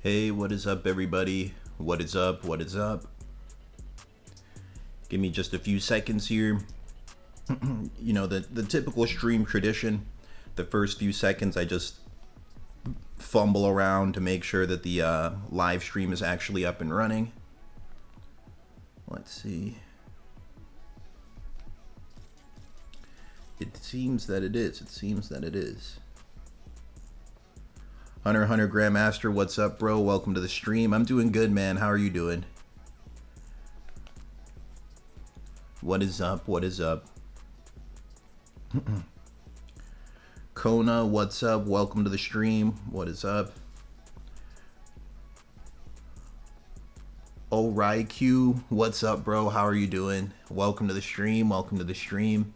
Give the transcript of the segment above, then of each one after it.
Hey, what is up, everybody? What is up? What is up? Give me just a few seconds here. You know, the typical stream tradition. The first few seconds, I just fumble around to make sure that the live stream is actually up and running. Let's see. It seems that it is. It seems that it is. Hunter Grandmaster, what's up, bro? Welcome to the stream. I'm doing good, man. How are you doing? What is up? What is up? Kona, what's up? Welcome to the stream. What is up? Q, what's up, bro? How are you doing? Welcome to the stream. Welcome to the stream.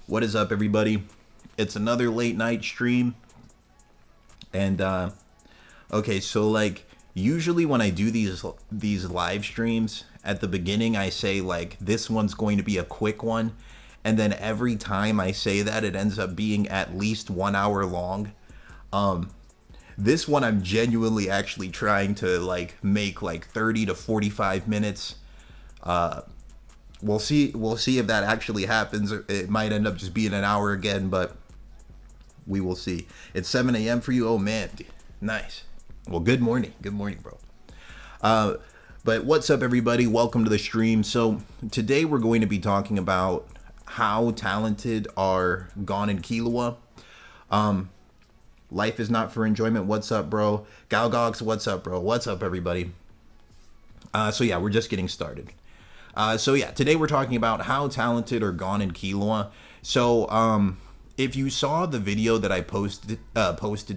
What is up, everybody? It's another late night stream. And okay, so like usually when I do these live streams, at the beginning I say like this one's going to be a quick one, and then every time I say that it ends up being at least 1 hour long. This one I'm genuinely actually trying to like make like 30 to 45 minutes. We'll see if that actually happens. It might end up just being an hour again, but we will see. It's 7 a.m. for you. Oh man, nice. Well, good morning. Good morning, bro. But what's up, everybody? Welcome to the stream. So today we're going to be talking about how talented are Gon and Killua. Life is not for enjoyment. What's up, bro? Galgox, what's up, bro? What's up, everybody? So yeah, we're just getting started. So yeah, today we're talking about how talented are Gon and Killua. So if you saw the video that I posted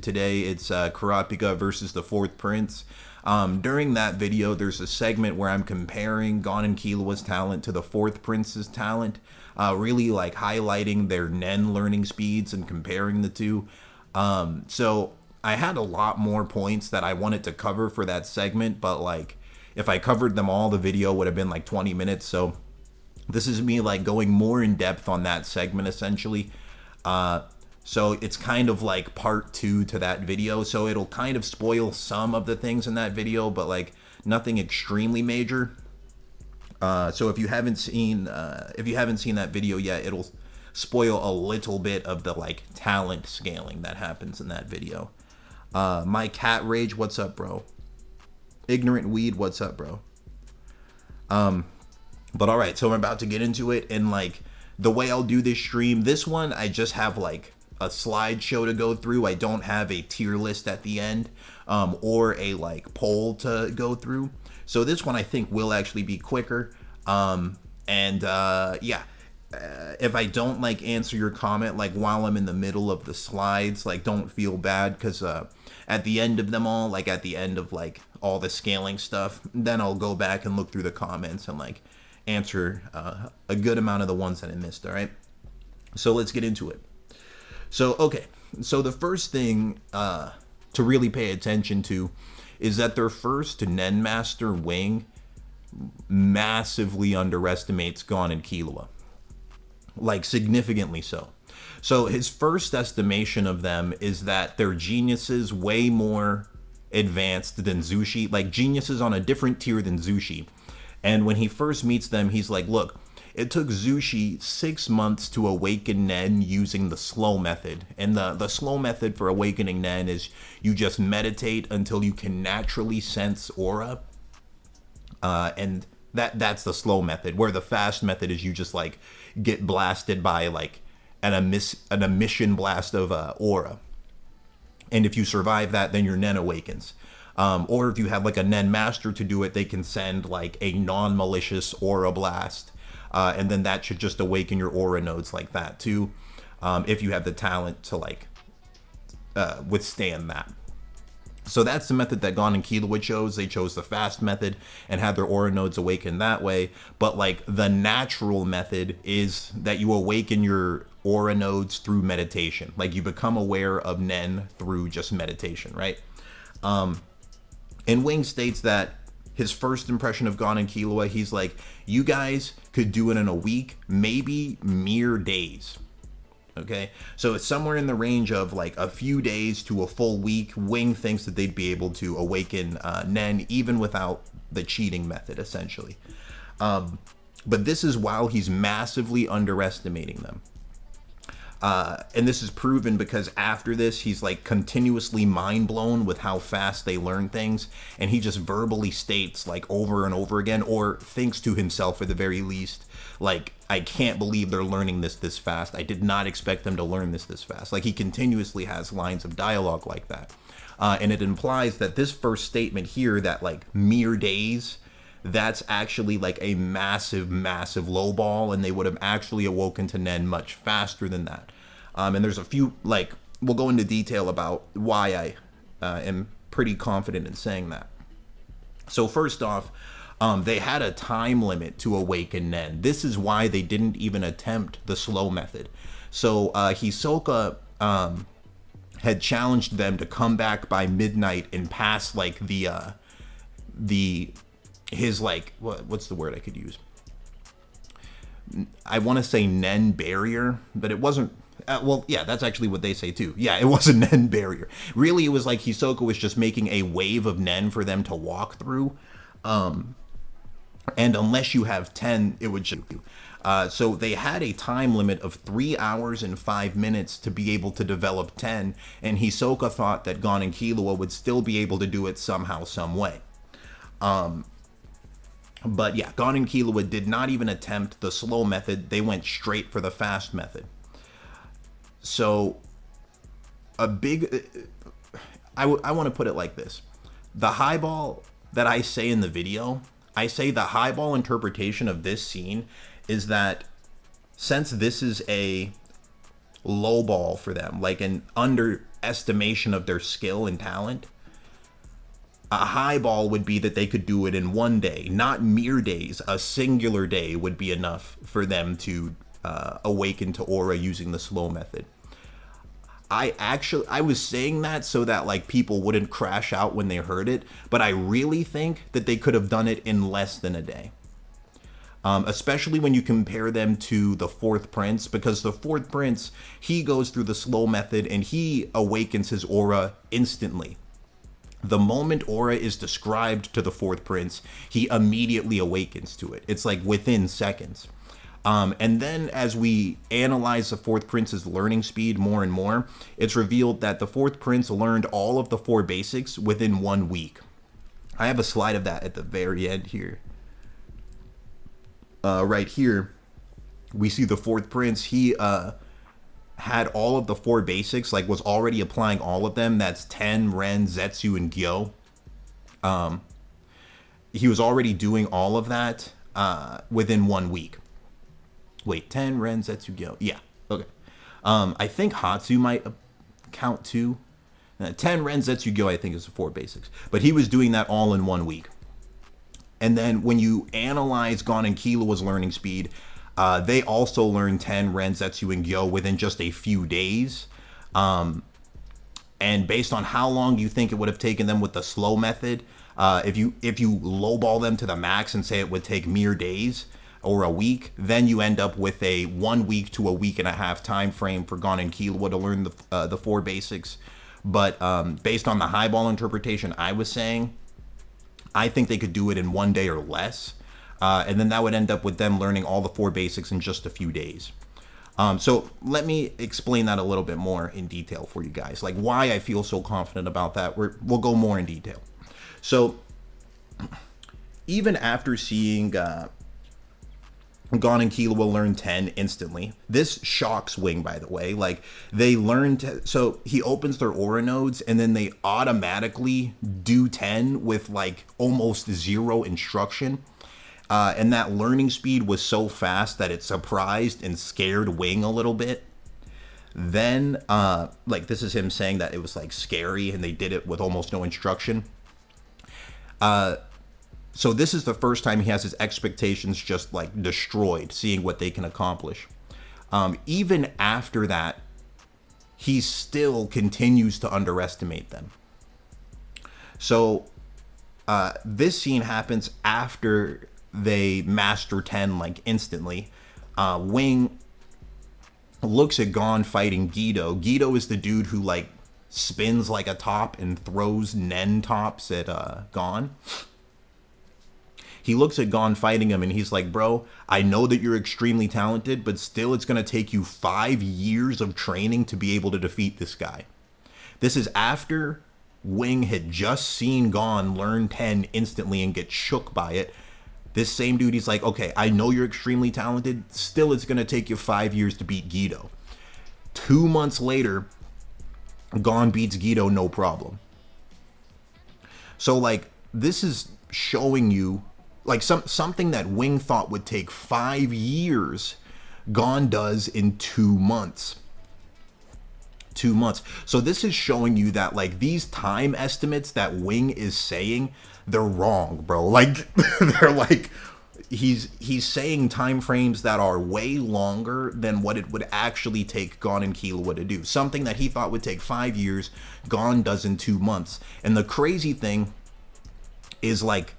today, it's Kurapika versus the Fourth Prince. During that video, there's a segment where I'm comparing Gon and Killua's talent to the Fourth Prince's talent, really like highlighting their Nen learning speeds and comparing the two. So I had a lot more points that I wanted to cover for that segment, but like if I covered them all, the video would have been like 20 minutes. So this is me like going more in depth on that segment essentially. So it's kind of like part 2 to that video, so it'll kind of spoil some of the things in that video, but like nothing extremely major. So if you haven't seen that video yet, it'll spoil a little bit of the like talent scaling that happens in that video. My cat rage, what's up, bro? Ignorant weed, what's up, bro? But all right, so I'm about to get into it, and like the way I'll do this stream, this one I just have like a slideshow to go through. I don't have a tier list at the end or a like poll to go through. So this one I think will actually be quicker. Yeah, if I don't like answer your comment like while I'm in the middle of the slides, like don't feel bad, because at the end of them all, like at the end of like all the scaling stuff, then I'll go back and look through the comments and like answer a good amount of the ones that I missed. All right, so let's get into it. So okay, so the first thing to really pay attention to is that their first Nen Master Wing massively underestimates Gon and Killua, like significantly so. So his first estimation of them is that they're geniuses way more advanced than Zushi, like geniuses on a different tier than Zushi. And when he first meets them, he's like, look, it took Zushi 6 months to awaken Nen using the slow method. And the slow method for awakening Nen is you just meditate until you can naturally sense aura. And that's the slow method, where the fast method is you just like get blasted by like an emission blast of aura. And if you survive that, then your Nen awakens. Or if you have like a Nen master to do it, they can send like a non-malicious aura blast. And then that should just awaken your aura nodes like that too. If you have the talent to like withstand that. So that's the method that Gon and Killua chose. They chose the fast method and had their aura nodes awaken that way. But like the natural method is that you awaken your aura nodes through meditation. Like you become aware of Nen through just meditation, right? And Wing states that his first impression of Gon and Killua, he's like, you guys could do it in a week, maybe mere days. Okay, so it's somewhere in the range of like a few days to a full week. Wing thinks that they'd be able to awaken Nen even without the cheating method, essentially. But this is while he's massively underestimating them. And this is proven because after this, he's like continuously mind blown with how fast they learn things. And he just verbally states, like, over and over again, or thinks to himself at the very least, like, I can't believe they're learning this fast. I did not expect them to learn this fast. Like, he continuously has lines of dialogue like that. And it implies that this first statement here, that like mere days, that's actually like a massive low ball, and they would have actually awoken to Nen much faster than that. And there's a few, like, we'll go into detail about why I am pretty confident in saying that. So first off, they had a time limit to awaken Nen. This is why they didn't even attempt the slow method. So Hisoka had challenged them to come back by midnight and pass like his like what's the word I could use? I want to say Nen barrier, but it wasn't. Well, yeah, that's actually what they say too. Yeah, it was a Nen barrier. Really, it was like Hisoka was just making a wave of Nen for them to walk through. And unless you have 10, it would shoot you. So they had a time limit of 3 hours and 5 minutes to be able to develop 10, and Hisoka thought that Gon and Killua would still be able to do it somehow, some way. But yeah, Gon and Killua did not even attempt the slow method. They went straight for the fast method. So I want to put it like this. The highball that I say in the video, I say the highball interpretation of this scene is that since this is a low ball for them, like an underestimation of their skill and talent, a high ball would be that they could do it in one day, not mere days. A singular day would be enough for them to awaken to aura using the slow method. I was saying that so that like people wouldn't crash out when they heard it, but I really think that they could have done it in less than a day. Especially when you compare them to the fourth prince, because the fourth prince, he goes through the slow method and he awakens his aura instantly. The moment aura is described to the fourth prince, he immediately awakens to it. It's like within seconds. And then as we analyze the fourth prince's learning speed more and more, it's revealed that the fourth prince learned all of the 4 basics within 1 week. I have a slide of that at the very end here. Right here, we see the fourth prince. He had all of the 4 basics, like was already applying all of them. That's Ten, Ren, Zetsu, and Gyo. He was already doing all of that within 1 week. Wait, 10, Ren, Zetsu, Gyo. Yeah, okay. I think Hatsu might count too. 10, Ren, Zetsu, Gyo, I think is the 4 basics. But he was doing that all in 1 week. And then when you analyze Gon and Killua's learning speed, they also learned 10, Ren, Zetsu, and Gyo within just a few days. And based on how long you think it would have taken them with the slow method, if you lowball them to the max and say it would take mere days or a week, then you end up with a 1 week to a week and a half time frame for Gon and Killua to learn the 4 basics. But based on the highball interpretation I was saying, I think they could do it in 1 day or less. And then that would end up with them learning all the 4 basics in just a few days. So let me explain that a little bit more in detail for you guys, like why I feel so confident about that. We'll go more in detail. So even after seeing Gon and Killua learn 10 instantly, this shocks Wing, by the way. Like, they learned, so he opens their aura nodes and then they automatically do 10 with like almost 0 instruction. And that learning speed was so fast that it surprised and scared Wing a little bit. Then, like, this is him saying that it was like scary and they did it with almost no instruction. So this is the first time he has his expectations just like destroyed, seeing what they can accomplish. Even after that, he still continues to underestimate them. So this scene happens after they master 10 like instantly. Wing looks at Gon fighting Guido. Guido is the dude who like spins like a top and throws Nen tops at Gon. He looks at Gon fighting him and he's like, bro, I know that you're extremely talented, but still it's going to take you 5 years of training to be able to defeat this guy. This is after Wing had just seen Gon learn 10 instantly and get shook by it. This same dude, he's like, okay, I know you're extremely talented. Still, it's going to take you 5 years to beat Guido. 2 months later, Gon beats Guido, no problem. So, like, this is showing you, like, something that Wing thought would take 5 years, Gon does in 2 months. 2 months. So this is showing you that, like, these time estimates that Wing is saying, they're wrong, bro. Like, they're like, he's saying time frames that are way longer than what it would actually take Gon and Killua to do. Something that he thought would take 5 years, Gon does in 2 months. And the crazy thing is, like,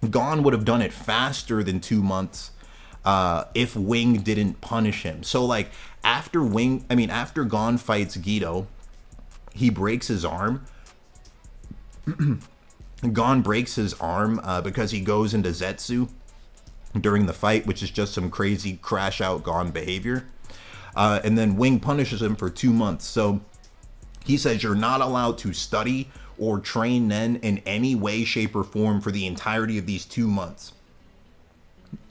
Gon would have done it faster than 2 months if Wing didn't punish him. So, like, after Gon fights Guido, he breaks his arm. Gon breaks his arm because he goes into Zetsu during the fight, which is just some crazy crash out Gon behavior. And then Wing punishes him for 2 months. So he says you're not allowed to study or train Nen in any way, shape, or form for the entirety of these 2 months.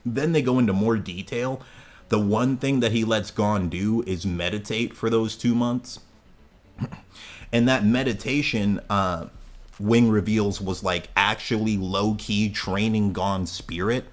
Then they go into more detail. The one thing that he lets Gon do is meditate for those 2 months. And that meditation, Wing reveals, was like actually low-key training Gon's spirit.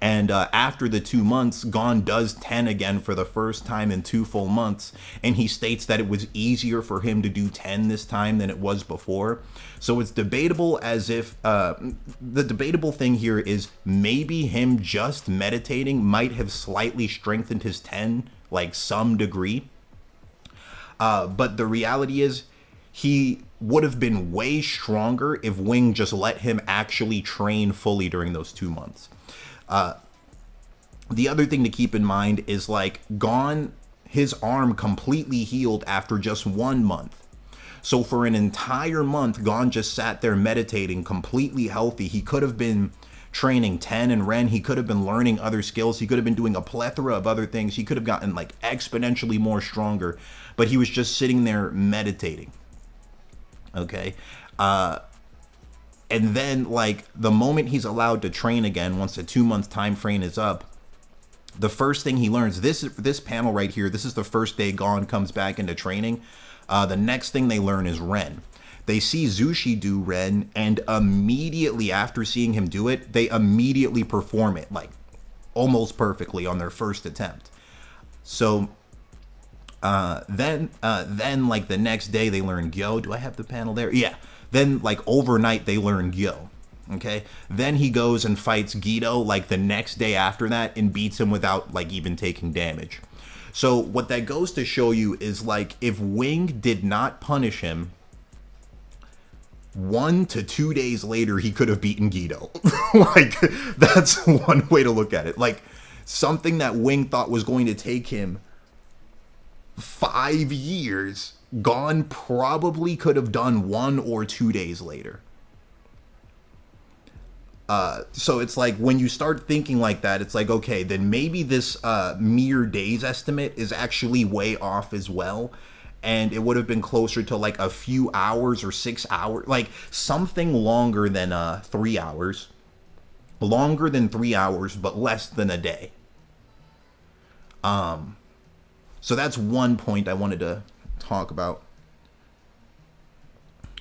And after the 2 months, Gon does 10 again for the first time in 2 full months. And he states that it was easier for him to do 10 this time than it was before. So it's debatable as if, the debatable thing here is maybe him just meditating might have slightly strengthened his 10, like some degree. But the reality is, he would have been way stronger if Wing just let him actually train fully during those 2 months. The other thing to keep in mind is, like, Gon, his arm completely healed after just 1 month. So for an entire month, Gon just sat there meditating, completely healthy. He could have been training Ten and Ren. He could have been learning other skills. He could have been doing a plethora of other things. He could have gotten, like, exponentially more stronger. But he was just sitting there meditating. Okay? And then, like, the moment he's allowed to train again, once the 2 month time frame is up, the first thing he learns, this panel right here, this is the first day Gon comes back into training. The next thing they learn is Ren. They see Zushi do Ren, and immediately after seeing him do it, they immediately perform it, like, almost perfectly on their first attempt. So then like the next day they learn Gyo. Do I have the panel there? Yeah. Then, like, overnight they learn Gyo. Okay. Then he goes and fights Guido, like, the next day after that, and beats him without, like, even taking damage. So what that goes to show you is, like, if Wing did not punish him, 1 to 2 days later he could have beaten Guido. Like, that's one way to look at it. Like, something that Wing thought was going to take him 5 years, Gon probably could have done 1 or 2 days later. So it's like, when you start thinking like that, it's like, okay, then maybe this mere days estimate is actually way off as well. And it would have been closer to, like, a few hours or 6 hours, like something longer than 3 hours. Longer than 3 hours, but less than a day. So that's one point I wanted to talk about.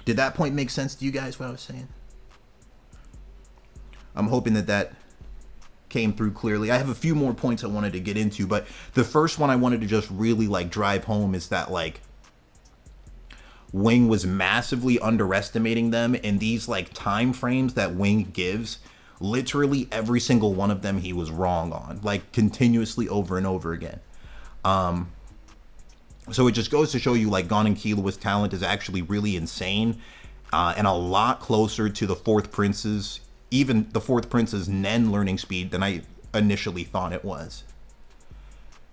Did that point make sense to you guys, what I was saying? I'm hoping that came through clearly. I have a few more points I wanted to get into, but the first one I wanted to just really, like, drive home is that, like, Wing was massively underestimating them, and these, like, time frames that Wing gives, literally every single one of them he was wrong on, like, continuously over and over again. So it just goes to show you, like, Gon and Killua's talent is actually really insane, and a lot closer to the Fourth Prince's, even the Fourth Prince's Nen learning speed than I initially thought it was.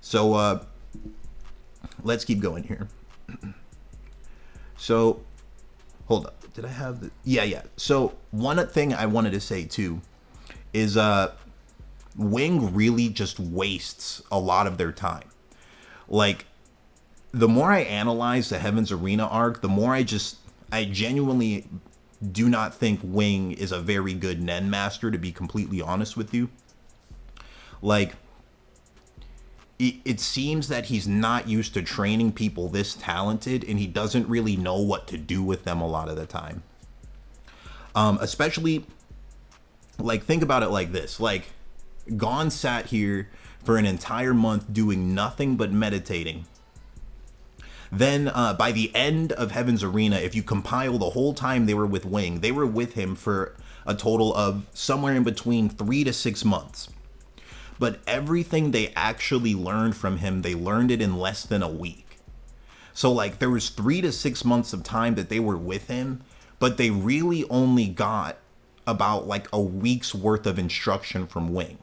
So let's keep going here. So, hold up. Did I have the? Yeah. So one thing I wanted to say too is Wing really just wastes a lot of their time. Like, the more I analyze the Heaven's Arena arc, the more I genuinely do not think Wing is a very good Nen master, to be completely honest with you. Like, it seems that he's not used to training people this talented, and he doesn't really know what to do with them a lot of the time. Especially, like, think about it like this. Like, Gon sat here for an entire month doing nothing but meditating. Then, by the end of Heaven's Arena, if you compile the whole time they were with Wing, they were with him for a total of somewhere in between 3 to 6 months. But everything they actually learned from him, they learned it in less than a week. So, like, there was 3 to 6 months of time that they were with him, but they really only got about, like, a week's worth of instruction from Wing.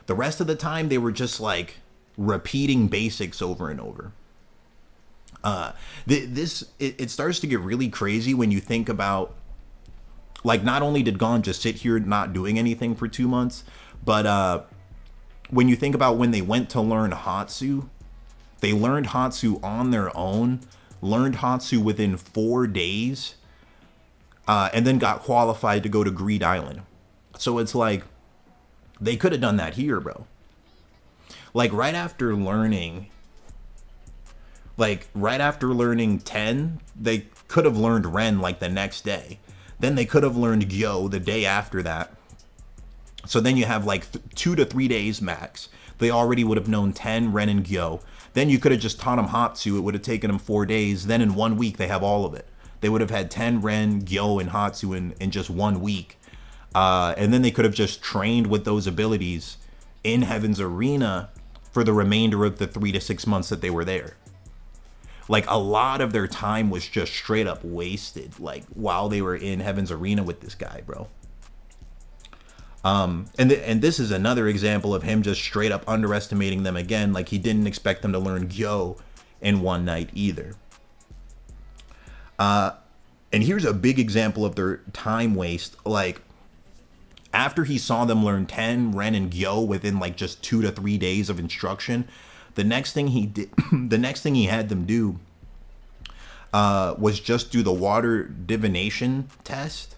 The rest of the time, they were just, like, repeating basics over and over. It starts to get really crazy when you think about, like, not only did Gon just sit here not doing anything for 2 months, but when you think about when they went to learn Hatsu, they learned Hatsu on their own, learned Hatsu within 4 days, and then got qualified to go to Greed Island. So it's like, they could have done that here, bro. Like, right after learning 10, they could have learned Ren, like, the next day. Then they could have learned Gyo the day after that. So then you have, like, 2 to 3 days max. They already would have known 10, Ren, and Gyo. Then you could have just taught them Hatsu. It would have taken them 4 days. Then in 1 week, they have all of it. They would have had 10, Ren, Gyo, and Hatsu in just 1 week. And then they could have just trained with those abilities in Heaven's Arena for the remainder of the 3 to 6 months that they were there. Like, a lot of their time was just straight up wasted, like, while they were in Heaven's Arena with this guy, bro. And this is another example of him just straight up underestimating them again. Like, he didn't expect them to learn Gyo in 1 night either. And here's a big example of their time waste. Like, after he saw them learn 10, Ren, and Gyo within, like, just 2 to 3 days of instruction, the next thing he did, the next thing he had them do, was just do the water divination test,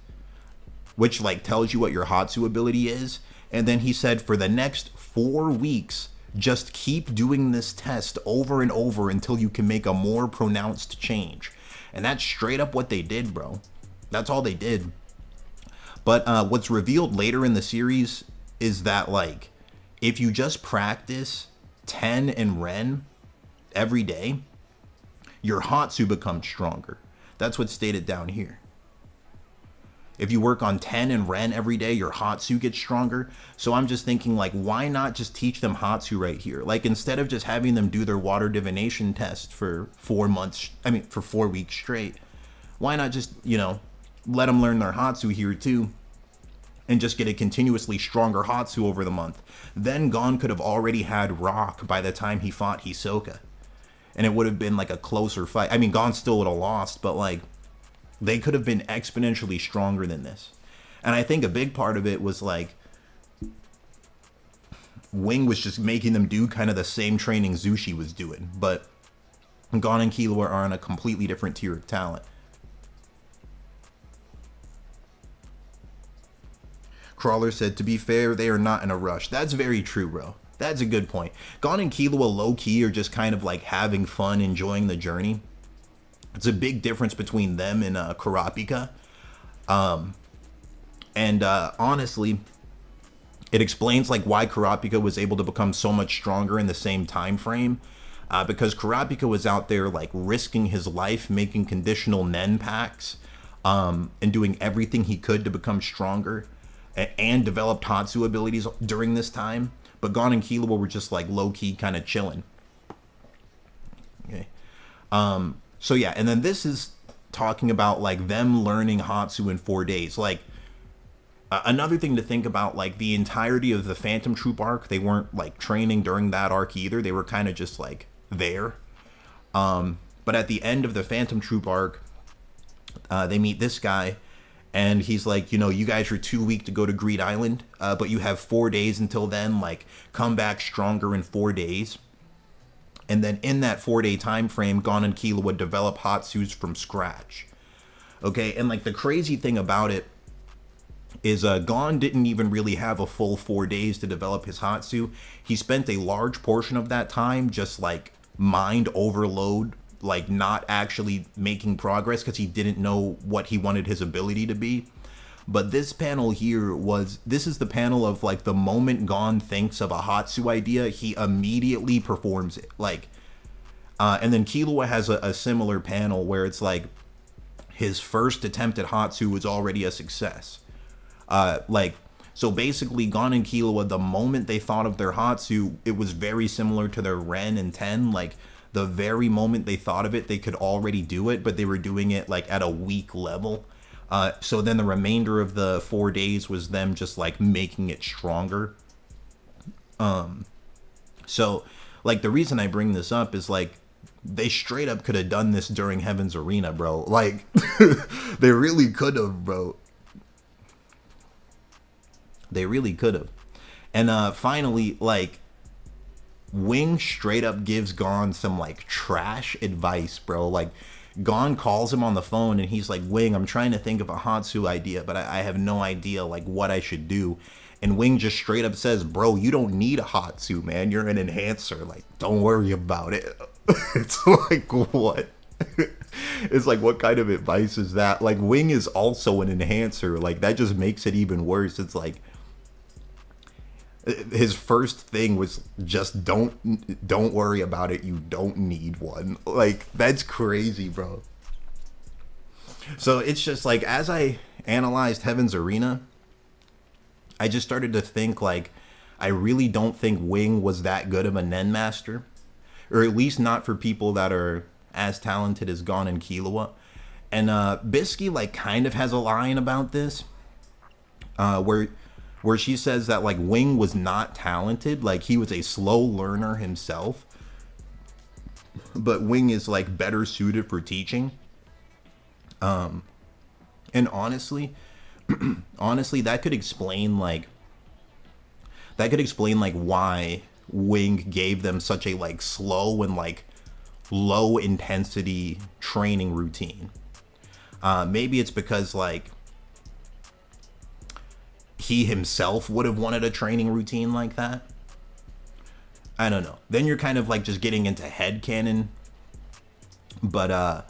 which, like, tells you what your Hatsu ability is. And then he said, for the next 4 weeks, just keep doing this test over and over until you can make a more pronounced change. And that's straight up what they did, bro. That's all they did. But what's revealed later in the series is that, like, if you just practice 10 and Ren every day, your Hatsu becomes stronger. That's what's stated down here. If you work on 10 and Ren every day, your Hatsu gets stronger. So I'm just thinking, like, why not just teach them Hatsu right here? Like, instead of just having them do their water divination test for 4 weeks straight, why not just, you know, let them learn their Hatsu here too, and just get a continuously stronger Hatsu over the month. Then Gon could have already had Rock by the time he fought Hisoka. And it would have been, like, a closer fight. I mean, Gon still would have lost, but, like, they could have been exponentially stronger than this. And I think a big part of it was, like, Wing was just making them do kind of the same training Zushi was doing. But Gon and Killua are on a completely different tier of talent. Crawler said, to be fair, they are not in a rush. That's very true, bro. That's a good point. Gon and Killua low-key are just kind of, like, having fun, enjoying the journey. It's a big difference between them and Kurapika. Honestly, it explains, like, why Kurapika was able to become so much stronger in the same time frame. Because Kurapika was out there, like, risking his life, making conditional Nen packs, and doing everything he could to become stronger, and developed Hatsu abilities during this time. But Gon and Killua were just, like, low-key kind of chilling. Okay. So yeah, and then this is talking about, like, them learning Hatsu in 4 days. Like, another thing to think about, like, the entirety of the Phantom Troop arc, they weren't, like, training during that arc either. They were kind of just, like, there. But at the end of the Phantom Troop arc, they meet this guy, and he's like, you know, you guys are too weak to go to Greed Island, but you have 4 days until then. Like, come back stronger in 4 days. And then in that 4-day time frame, Gon and Killua would develop Hatsus from scratch. Okay, and like the crazy thing about it is Gon didn't even really have a full 4 days to develop his Hatsu. He spent a large portion of that time just like mind overload, like not actually making progress because he didn't know what he wanted his ability to be. But this panel here this is the panel of like the moment Gon thinks of a Hatsu idea, he immediately performs it. Like, and then Killua has a similar panel where it's like his first attempt at Hatsu was already a success. So basically Gon and Killua, the moment they thought of their Hatsu, it was very similar to their Ren and Ten. Like, the very moment they thought of it, they could already do it, but they were doing it like at a weak level. So then the remainder of the 4 days was them just like making it stronger. So like the reason I bring this up is like they straight up could have done this during Heaven's Arena, bro. Like they really could have, bro. They really could have. And finally, like Wing straight up gives Gon some like trash advice, bro. Like Gon calls him on the phone and he's like, Wing, I'm trying to think of a Hatsu idea, but I have no idea like what I should do. And Wing just straight up says, bro, you don't need a Hatsu, man. You're an enhancer. Like, don't worry about it. It's like, what? It's like, what kind of advice is that? Like, Wing is also an enhancer. Like, that just makes it even worse. It's like, his first thing was just don't worry about it. You don't need one. Like, that's crazy, bro. So it's just like, as I analyzed Heaven's Arena, I just started to think like, I really don't think Wing was that good of a Nen master, or at least not for people that are as talented as Gon and Killua. And Bisky like kind of has a line about this, where she says that like Wing was not talented, like he was a slow learner himself, but Wing is like better suited for teaching. And honestly, that could explain like why Wing gave them such a like slow and like low intensity training routine. Maybe it's because like he himself would have wanted a training routine like that. I don't know. Then you're kind of like just getting into headcanon. But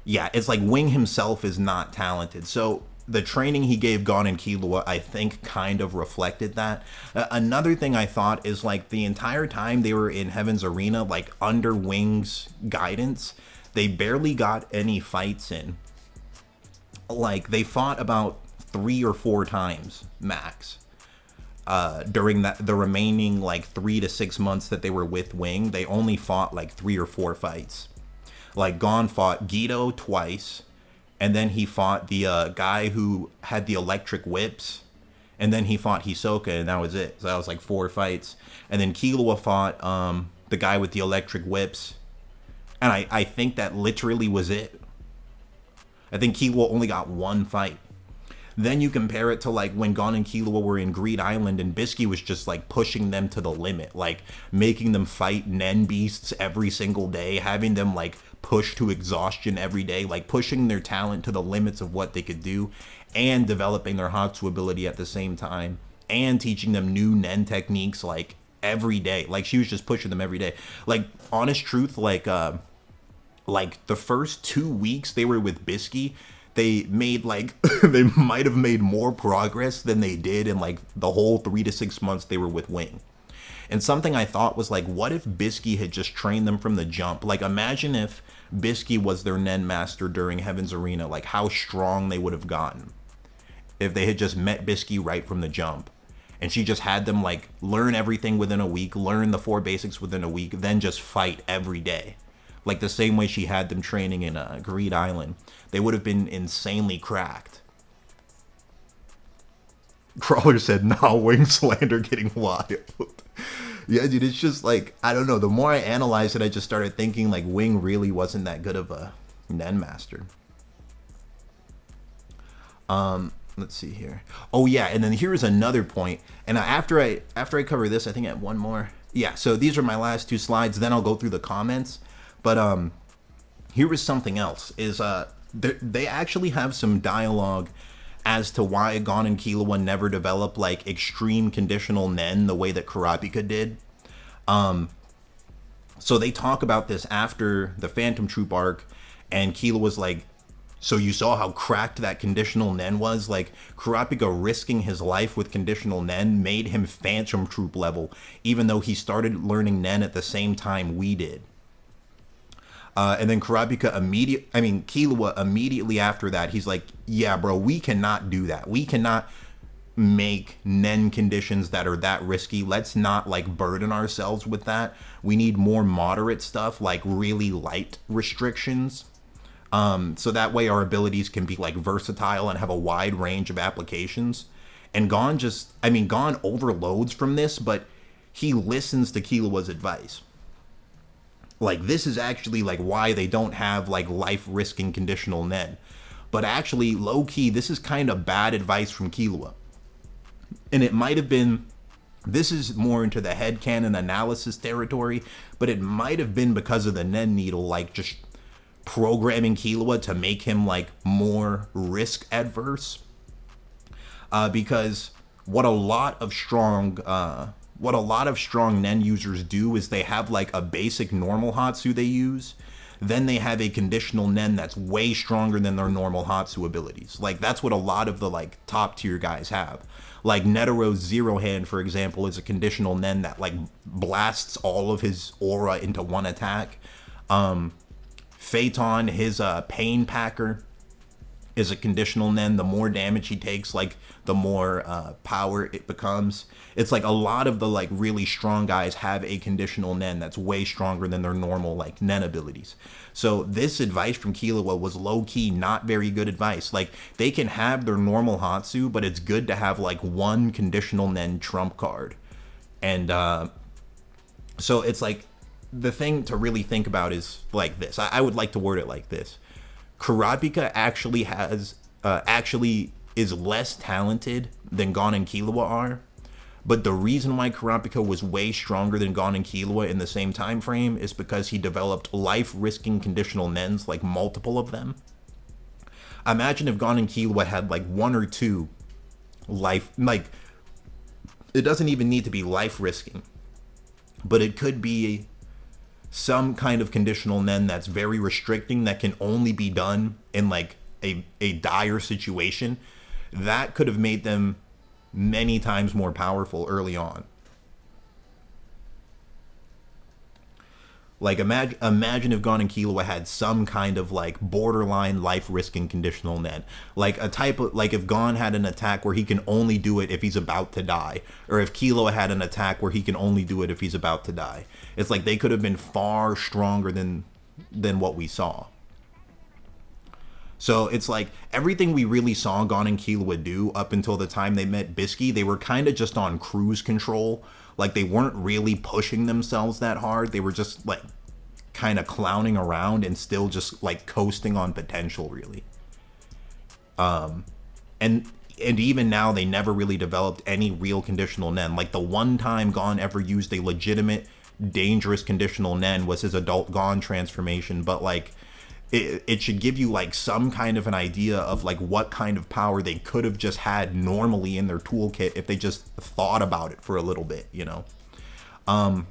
yeah, it's like Wing himself is not talented. So the training he gave Gon and Killua, I think, kind of reflected that. Another thing I thought is like the entire time they were in Heaven's Arena, like under Wing's guidance, they barely got any fights in. Like they fought about 3 or 4 times max during the remaining like 3 to 6 months that they were with Wing. They only fought like 3 or 4 fights. Like Gon fought Gedo twice, and then he fought the guy who had the electric whips, and then he fought Hisoka, and that was it. So that was like 4 fights. And then Killua fought the guy with the electric whips, and I think that literally was it. I think Killua only got 1 fight. Then you compare it to like when Gon and Killua were in Greed Island and Bisky was just like pushing them to the limit, like making them fight Nen beasts every single day, having them like push to exhaustion every day, like pushing their talent to the limits of what they could do and developing their Hatsu ability at the same time and teaching them new Nen techniques like every day. Like she was just pushing them every day. Like honest truth, like the first 2 weeks they were with Bisky, they made like they might have made more progress than they did in like the whole 3 to 6 months they were with Wing. And something I thought was like, what if Bisky had just trained them from the jump? Like imagine if Bisky was their Nen master during Heaven's Arena, like how strong they would have gotten if they had just met Bisky right from the jump. And she just had them like learn everything within a week, learn the 4 basics within a week, then just fight every day. Like the same way she had them training in Greed Island. They would have been insanely cracked. Crawler said, nah, Wing slander getting wild. Yeah, dude, it's just like, I don't know. The more I analyzed it, I just started thinking like Wing really wasn't that good of a Nen master. Let's see here. Oh yeah, and then here's another point. And after I cover this, I think I have one more. Yeah, so these are my last two slides. Then I'll go through the comments. But here is something else. They actually have some dialogue as to why Gon and Killua never developed like extreme conditional Nen the way that Kurapika did. So they talk about this after the Phantom Troop arc, and Killua was like, so you saw how cracked that conditional Nen was? Like, Kurapika risking his life with conditional Nen made him Phantom Troop level, even though he started learning Nen at the same time we did. And then Killua immediately after that, he's like, yeah, bro, we cannot do that. We cannot make Nen conditions that are that risky. Let's not like burden ourselves with that. We need more moderate stuff, like really light restrictions. So that way our abilities can be like versatile and have a wide range of applications. And Gon overloads from this, but he listens to Killua's advice. Like, this is actually like why they don't have like life risking conditional Nen. But actually, low key, this is kind of bad advice from Killua. And it might have been, this is more into the headcanon analysis territory, but it might have been because of the Nen needle, like just programming Killua to make him like more risk adverse, because what a lot of strong Nen users do is they have like a basic normal Hatsu they use, then they have a conditional Nen that's way stronger than their normal Hatsu abilities. Like, that's what a lot of the like top tier guys have. Like Netero's Zero Hand, for example, is a conditional Nen that like blasts all of his aura into one attack. Phaeton, his Pain Packer, is a conditional Nen. The more damage he takes, like the more power it becomes. It's like a lot of the like really strong guys have a conditional Nen that's way stronger than their normal like Nen abilities. So this advice from Killua was low key not very good advice. Like, they can have their normal Hatsu, but it's good to have like one conditional Nen trump card. And so it's like, the thing to really think about is like this. I would like to word it like this. Kurapika actually is less talented than Gon and Killua are. But the reason why Kurapika was way stronger than Gon and Killua in the same time frame is because he developed life-risking conditional Nens, like multiple of them. Imagine if Gon and Killua had like one or two life, like, it doesn't even need to be life-risking, but it could be some kind of conditional Nen that's very restricting, that can only be done in like a dire situation. That could have made them many times more powerful early on. Like, imagine if Gon and Killua had some kind of like borderline life-risking conditional Nen. Like a type of, like if Gon had an attack where he can only do it if he's about to die, or if Killua had an attack where he can only do it if he's about to die. It's like they could have been far stronger than what we saw. So it's like everything we really saw Gon and Killua do up until the time they met Bisky, they were kind of just on cruise control. Like, they weren't really pushing themselves that hard. They were just like kind of clowning around and still just like coasting on potential, really. And even now they never really developed any real conditional Nen. Like, the one time Gon ever used a legitimate dangerous conditional Nen was his adult Gon transformation, but like it should give you like some kind of an idea of like what kind of power they could have just had normally in their toolkit if they just thought about it for a little bit, you know. And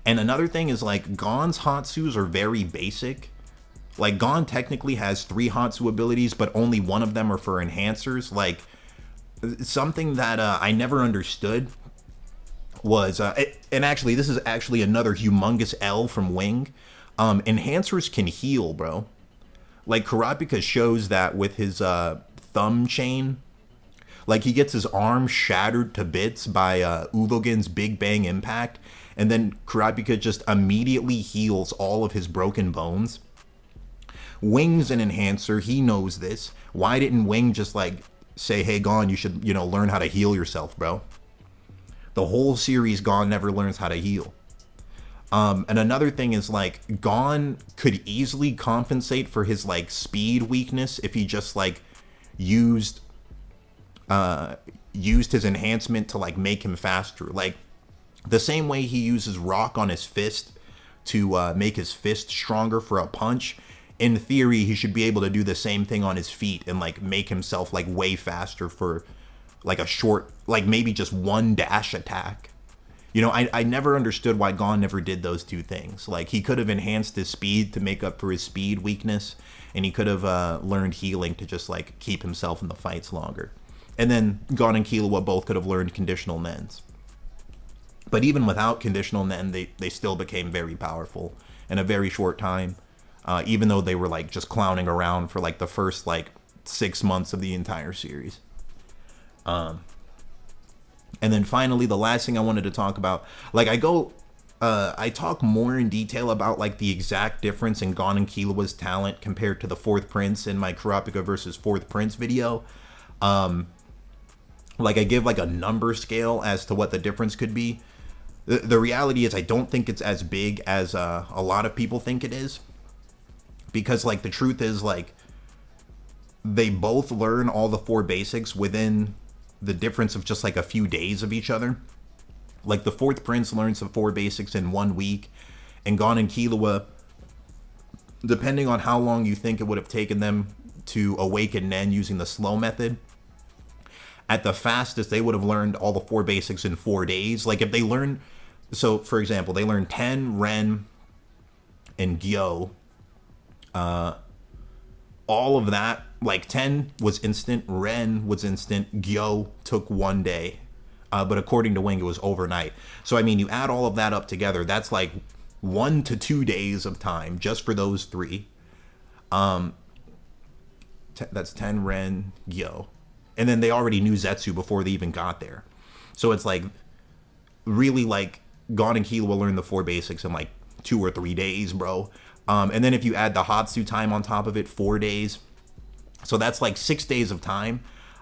another thing is like Gon's Hatsus are very basic. Like, Gon technically has 3 Hatsu abilities, but only one of them are for enhancers. Like, something that I never understood was, and actually this is actually another humongous L from Wing. Enhancers can heal, bro. Like, Kurapika shows that with his thumb chain. Like, he gets his arm shattered to bits by Uvogen's Big Bang Impact, and then Kurapika just immediately heals all of his broken bones. Wing's an enhancer, he knows this. Why didn't Wing just like say, hey Gon, you should, you know, learn how to heal yourself, bro? The whole series, Gon never learns how to heal. And another thing is like Gon could easily compensate for his like speed weakness if he just like used his enhancement to like make him faster. Like the same way he uses rock on his fist to make his fist stronger for a punch. In theory, he should be able to do the same thing on his feet and like make himself like way faster for like a short, like maybe just one dash attack. You know, I never understood why Gon never did those two things. Like, he could have enhanced his speed to make up for his speed weakness, and he could have learned healing to just, like, keep himself in the fights longer. And then Gon and Killua both could have learned Conditional Nens. But even without Conditional Nen, they still became very powerful in a very short time, even though they were, like, just clowning around for, like, the first, like, 6 months of the entire series. And then finally, the last thing I wanted to talk about, like I talk more in detail about like the exact difference in Gon and Killua's talent compared to the Fourth Prince in my Kurapika versus Fourth Prince video. Like I give like a number scale as to what the difference could be. The reality is I don't think it's as big as a lot of people think it is. Because like the truth is like they both learn all the 4 basics within the difference of just like a few days of each other. Like the Fourth Prince learns the 4 basics in 1 week, and Gon and Killua, depending on how long you think it would have taken them to awaken Nen using the slow method, at the fastest they would have learned all the 4 basics in 4 days. Like if they learn, so for example, they learned Ten, Ren, and Gyo, all of that, like 10 was instant, Ren was instant, Gyo took 1 day. But according to Wing, it was overnight. So, I mean, you add all of that up together, that's like 1 to 2 days of time just for those 3. That's 10, Ren, Gyo. And then they already knew Zetsu before they even got there. So it's like, really like, Gon and Killua learned the 4 basics in like 2 or 3 days, bro. And then if you add the Hatsu time on top of it, 4 days. So that's like 6 days of time.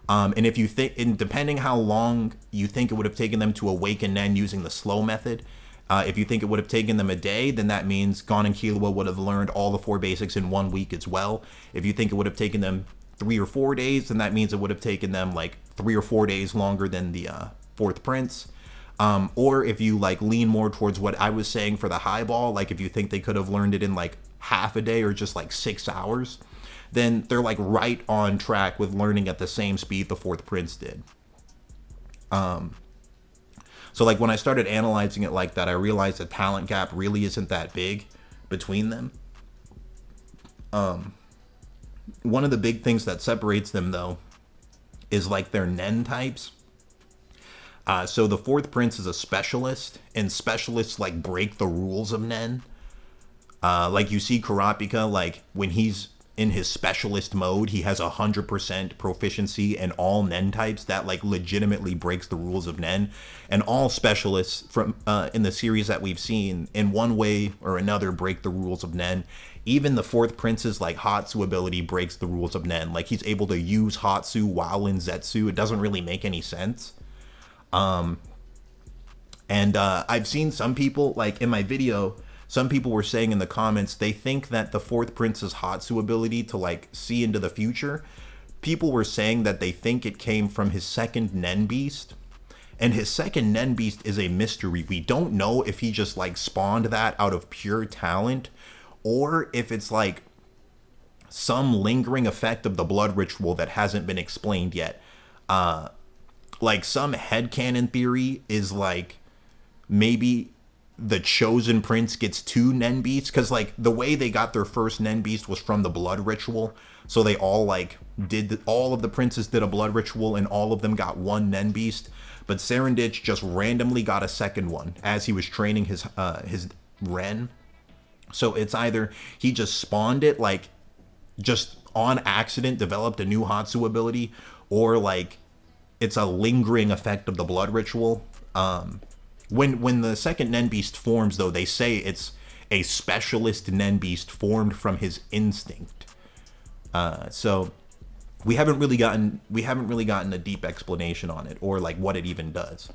And if you think, and depending how long you think it would have taken them to awaken Nen using the slow method, if you think it would have taken them a day, then that means Gon and Killua would have learned all the 4 basics in 1 week as well. If you think it would have taken them 3 or 4 days, then that means it would have taken them like 3 or 4 days longer than the Fourth Prince. Or if you like lean more towards what I was saying for the highball, like if you think they could have learned it in like half a day or just like 6 hours, then they're like right on track with learning at the same speed the Fourth Prince did. So like when I started analyzing it like that, I realized the talent gap really isn't that big between them. One of the big things that separates them though is like their Nen types. So the Fourth Prince is a specialist, and specialists like break the rules of Nen. Like you see Kurapika, like when he's in his specialist mode, he has 100% proficiency in all Nen types. That like legitimately breaks the rules of Nen. And all specialists from in the series that we've seen, in one way or another, break the rules of Nen. Even the Fourth Prince's like Hatsu ability breaks the rules of Nen. Like he's able to use Hatsu while in Zetsu. It doesn't really make any sense. I've seen some people, like in my video, some people were saying in the comments they think that the Fourth Prince's Hatsu ability to like see into the future, people were saying that they think it came from his second Nen Beast. And his second Nen Beast is a mystery. We don't know if he just like spawned that out of pure talent, or if it's like some lingering effect of the blood ritual that hasn't been explained yet. Like some headcanon theory is like maybe the chosen prince gets 2 Nen Beasts, because like the way they got their first Nen Beast was from the blood ritual. So they all like all of the princes did a blood ritual and all of them got 1 Nen Beast. But Serendich just randomly got a second one as he was training his Ren. So it's either he just spawned it, like just on accident developed a new Hatsu ability, or like it's a lingering effect of the blood ritual. When the second Nen Beast forms, though, they say it's a specialist Nen Beast formed from his instinct. So we haven't really gotten a deep explanation on it, or like what it even does.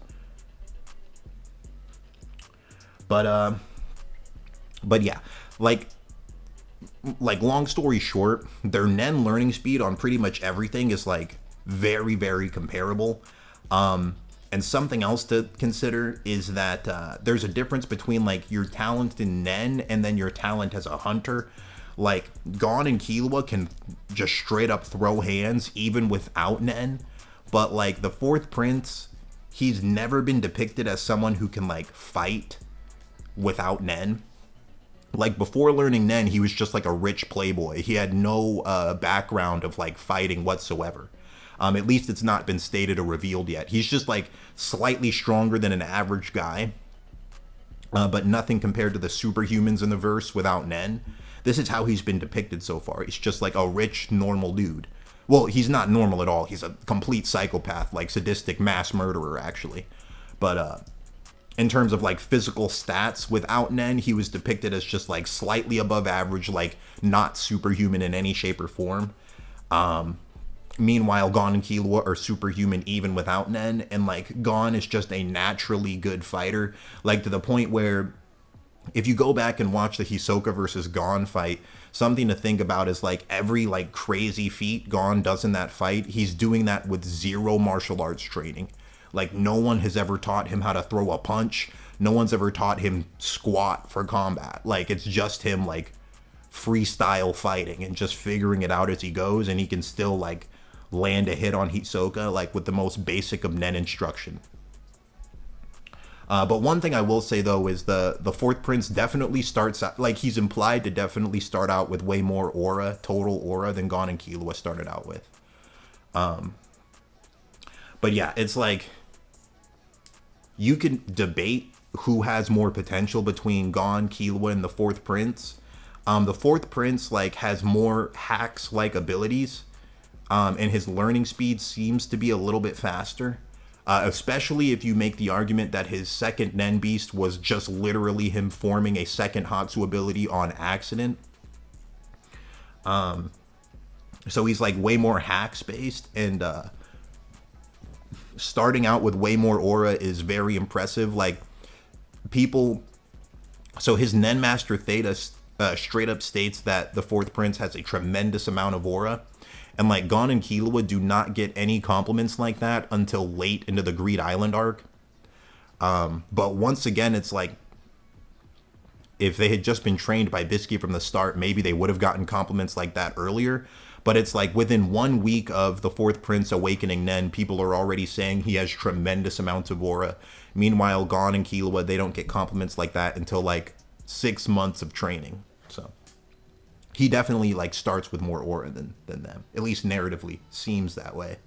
But yeah, like long story short, their Nen learning speed on pretty much everything is like very, very comparable. And something else to consider is that there's a difference between like your talent in Nen and then your talent as a hunter. Like Gon and Killua can just straight up throw hands even without Nen, but like the fourth prince, he's never been depicted as someone who can like fight without Nen. Like before learning Nen, he was just like a rich playboy. He had no background of like fighting whatsoever. At least it's not been stated or revealed yet. He's just like slightly stronger than an average guy, but nothing compared to the superhumans in the verse without Nen. This is how he's been depicted so far. He's just like a rich, normal dude. Well, he's not normal at all. He's a complete psychopath, like sadistic mass murderer, actually. But in terms of like physical stats, without Nen, he was depicted as just like slightly above average, like not superhuman in any shape or form. Meanwhile, Gon and Killua are superhuman even without Nen, and like Gon is just a naturally good fighter, like to the point where if you go back and watch the Hisoka versus Gon fight, something to think about is like every like crazy feat Gon does in that fight, he's doing that with zero martial arts training. Like no one has ever taught him how to throw a punch. No one's ever taught him squat for combat. Like it's just him like freestyle fighting and just figuring it out as he goes, and he can still like land a hit on Hisoka like with the most basic of Nen instruction. But one thing I will say though is the fourth prince definitely starts out, like he's implied to definitely start out with way more aura, total aura, than Gon and Killua started out with. But yeah, it's like you can debate who has more potential between Gon, Killua, and the fourth prince. The fourth prince like has more hacks like abilities, and his learning speed seems to be a little bit faster. Especially if you make the argument that his second Nen Beast was just literally him forming a second Hatsu ability on accident. So he's like way more hacks based, and starting out with way more aura is very impressive. Like people, so his Nen Master Theta straight up states that the fourth prince has a tremendous amount of aura. And like Gon and Killua do not get any compliments like that until late into the Greed Island arc. But once again, it's like if they had just been trained by Bisky from the start, maybe they would have gotten compliments like that earlier. But it's like within 1 week of the fourth prince awakening Nen, people are already saying he has tremendous amounts of aura. Meanwhile, Gon and Killua, they don't get compliments like that until like 6 months of training. So he definitely like starts with more aura than them. At least narratively seems that way.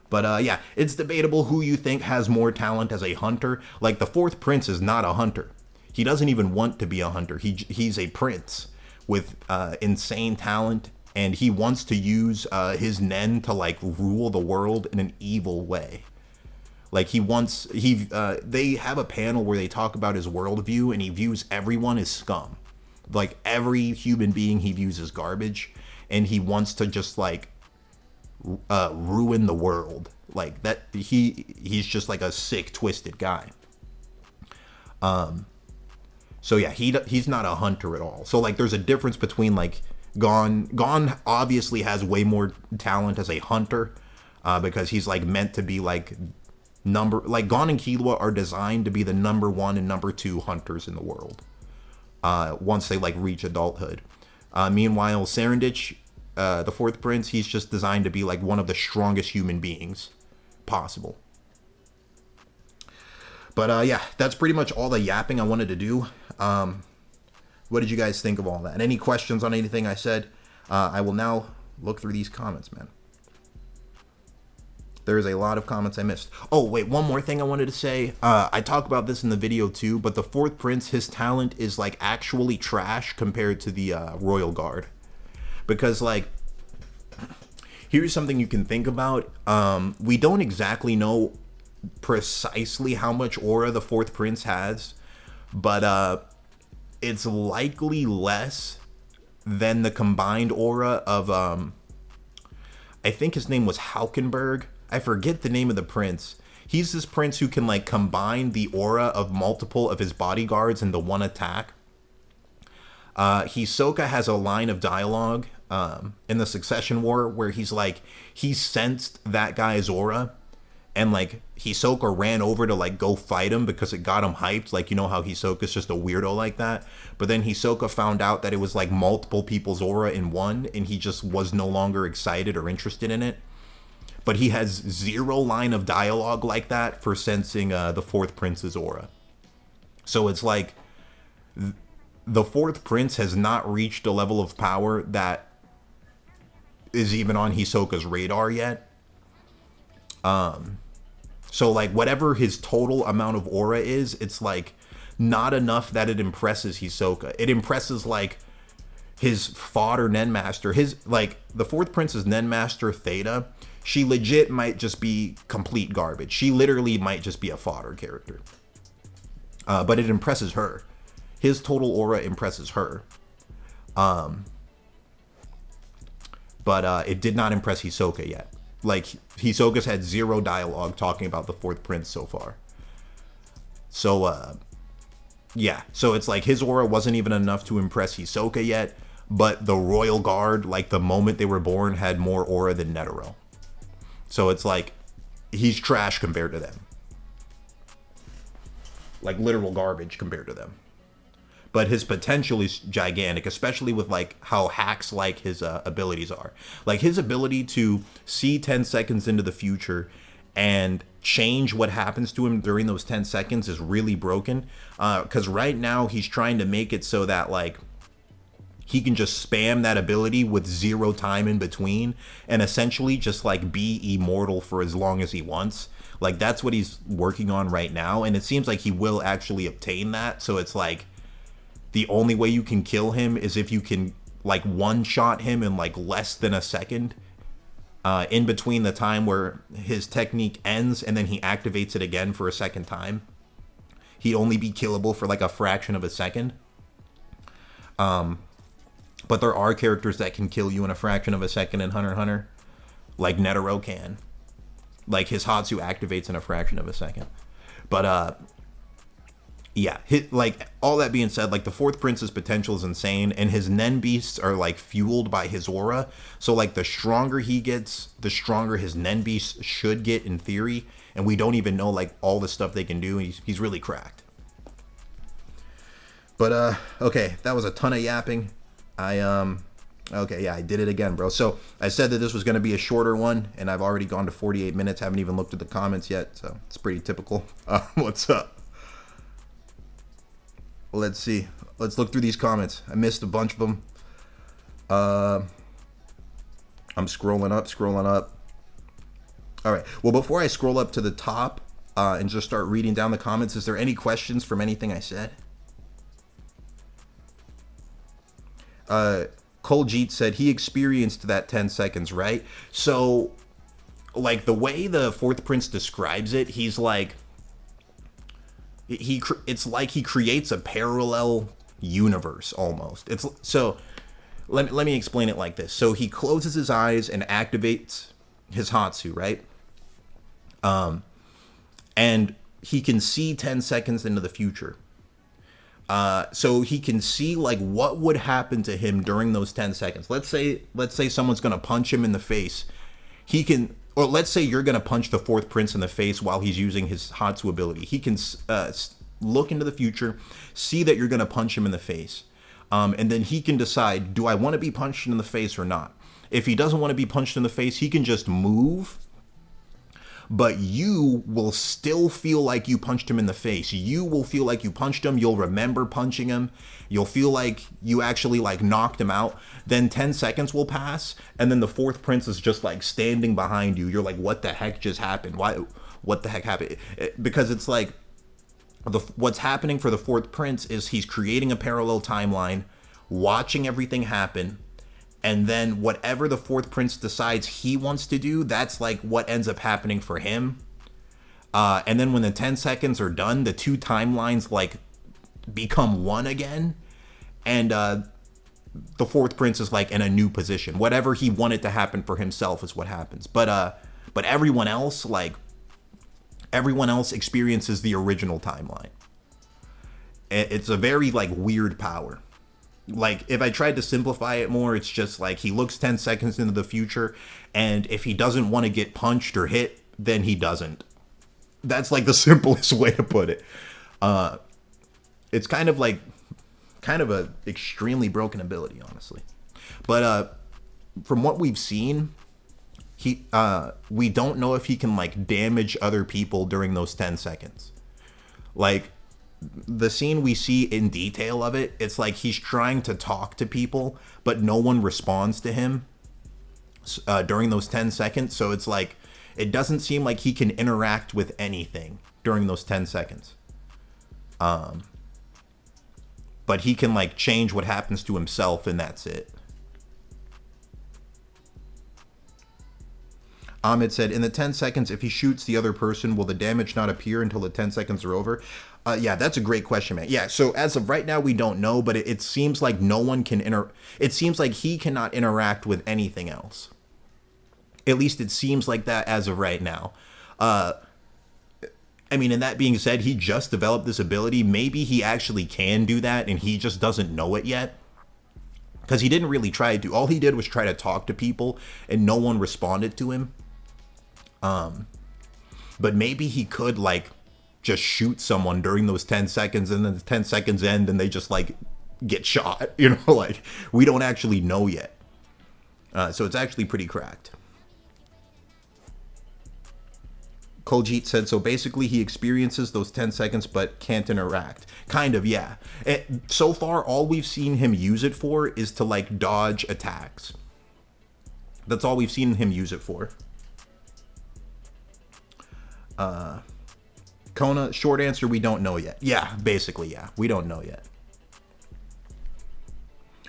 But yeah, it's debatable who you think has more talent as a hunter. Like the fourth prince is not a hunter. He doesn't even want to be a hunter. He's a prince with insane talent, and he wants to use his Nen to like rule the world in an evil way. Like they have a panel where they talk about his worldview, and he views everyone as scum. Like every human being he views as garbage, and he wants to just like ruin the world. Like that he's just like a sick, twisted guy. So yeah, he's not a hunter at all. So like there's a difference between like Gon obviously has way more talent as a hunter, because he's like meant to be like Gon and Killua are designed to be the number 1 and number 2 hunters in the world. Once they like reach adulthood. Meanwhile, Serendich, the fourth prince, he's just designed to be like one of the strongest human beings possible. But yeah, that's pretty much all the yapping I wanted to do. What did you guys think of all that? Any questions on anything I said? I will now look through these comments, man. There's a lot of comments I missed. Oh, wait, one more thing I wanted to say. I talk about this in the video too, but the fourth prince, his talent is like actually trash compared to the royal guard. Because like, here's something you can think about. We don't exactly know precisely how much aura the fourth prince has, but it's likely less than the combined aura of, I think his name was Haukenberg. I forget the name of the prince. He's this prince who can like combine the aura of multiple of his bodyguards into one attack. Hisoka has a line of dialogue in the Succession War where he's like, he sensed that guy's aura, and like Hisoka ran over to like go fight him because it got him hyped. Like, you know how Hisoka's just a weirdo like that. But then Hisoka found out that it was like multiple people's aura in one, and he just was no longer excited or interested in it. But he has zero line of dialogue like that for sensing the fourth prince's aura. So it's like the fourth prince has not reached a level of power that is even on Hisoka's radar yet. So like whatever his total amount of aura is, it's like not enough that it impresses Hisoka. It impresses like his fodder Nen Master. His like the fourth prince's Nen Master Theta. She legit might just be complete garbage. She literally might just be a fodder character. But it impresses her. His total aura impresses her. But it did not impress Hisoka yet. Like, Hisoka's had zero dialogue talking about the fourth prince so far. So, yeah. So it's like his aura wasn't even enough to impress Hisoka yet. But the Royal Guard, like the moment they were born, had more aura than Netero. So it's like, he's trash compared to them. Like literal garbage compared to them. But his potential is gigantic, especially with like how hacks like his abilities are. Like his ability to see 10 seconds into the future and change what happens to him during those 10 seconds is really broken. Because right now he's trying to make it so that like he can just spam that ability with zero time in between and essentially just like be immortal for as long as he wants. Like that's what he's working on right now. And it seems like he will actually obtain that. So it's like, the only way you can kill him is if you can like one-shot him in like less than a second in between the time where his technique ends and then he activates it again for a second time. He'd only be killable for like a fraction of a second. But there are characters that can kill you in a fraction of a second in Hunter x Hunter. Like Netero can. Like his Hatsu activates in a fraction of a second. But yeah, like all that being said, like the fourth prince's potential is insane, and his Nen beasts are like fueled by his aura. So like the stronger he gets, the stronger his Nen beasts should get in theory. And we don't even know like all the stuff they can do. He's really cracked. But okay, that was a ton of yapping. Okay, yeah, I did it again, bro. So I said that this was going to be a shorter one, and I've already gone to 48 minutes. Haven't even looked at the comments yet, so it's pretty typical. What's up? Let's see. Let's look through these comments. I missed a bunch of them. I'm scrolling up. All right. Well, before I scroll up to the top and just start reading down the comments, is there any questions from anything I said? Koljeet said he experienced that 10 seconds, right? So, like, the way the fourth prince describes it, he's like, it's like he creates a parallel universe almost. It's so let me explain it like this. So he closes his eyes and activates his Hatsu, right? And he can see 10 seconds into the future. So he can see like what would happen to him during those 10 seconds. Let's say someone's going to punch him in the face. He can, or let's say you're going to punch the fourth prince in the face while he's using his Hatsu ability. He can look into the future, see that you're going to punch him in the face. And then he can decide, do I want to be punched in the face or not? If he doesn't want to be punched in the face, he can just move. But you will still feel like you punched him in the face. You will feel like you punched him. You'll remember punching him. You'll feel like you actually like knocked him out. Then 10 seconds will pass. And then the fourth prince is just like standing behind you. You're like, what the heck just happened? What the heck happened? Because it's like what's happening for the fourth prince is he's creating a parallel timeline, watching everything happen. And then whatever the fourth prince decides he wants to do, that's like what ends up happening for him. And then when the 10 seconds are done, the two timelines like become one again. And the fourth prince is like in a new position. Whatever he wanted to happen for himself is what happens. But everyone else, like Everyone else experiences the original timeline. It's a very like weird power. Like if I tried to simplify it more, it's just like he looks 10 seconds into the future, and if he doesn't want to get punched or hit, then he doesn't. That's like the simplest way to put it. It's kind of a extremely broken ability, honestly. But from what we've seen, we don't know if he can like damage other people during those 10 seconds. Like the scene we see in detail of it, it's like he's trying to talk to people, but no one responds to him during those 10 seconds. So it's like, it doesn't seem like he can interact with anything during those 10 seconds. But he can like change what happens to himself, and that's it. Ahmed said, in the 10 seconds, if he shoots the other person, will the damage not appear until the 10 seconds are over? Yeah, that's a great question, man. Yeah, so as of right now, we don't know, but it seems like no one can it seems like he cannot interact with anything else. At least it seems like that as of right now. I mean, and that being said, he just developed this ability. Maybe he actually can do that, and he just doesn't know it yet. Because he didn't really try to. All he did was try to talk to people, and no one responded to him. But maybe he could, like, just shoot someone during those 10 seconds, and then the 10 seconds end, and they just, like, get shot. You know, like, we don't actually know yet. So it's actually pretty cracked. Koljit said, so basically he experiences those 10 seconds but can't interact. Kind of, yeah. So far, all we've seen him use it for is to, like, dodge attacks. That's all we've seen him use it for. Kona, short answer, we don't know yet. Yeah, basically, yeah. We don't know yet.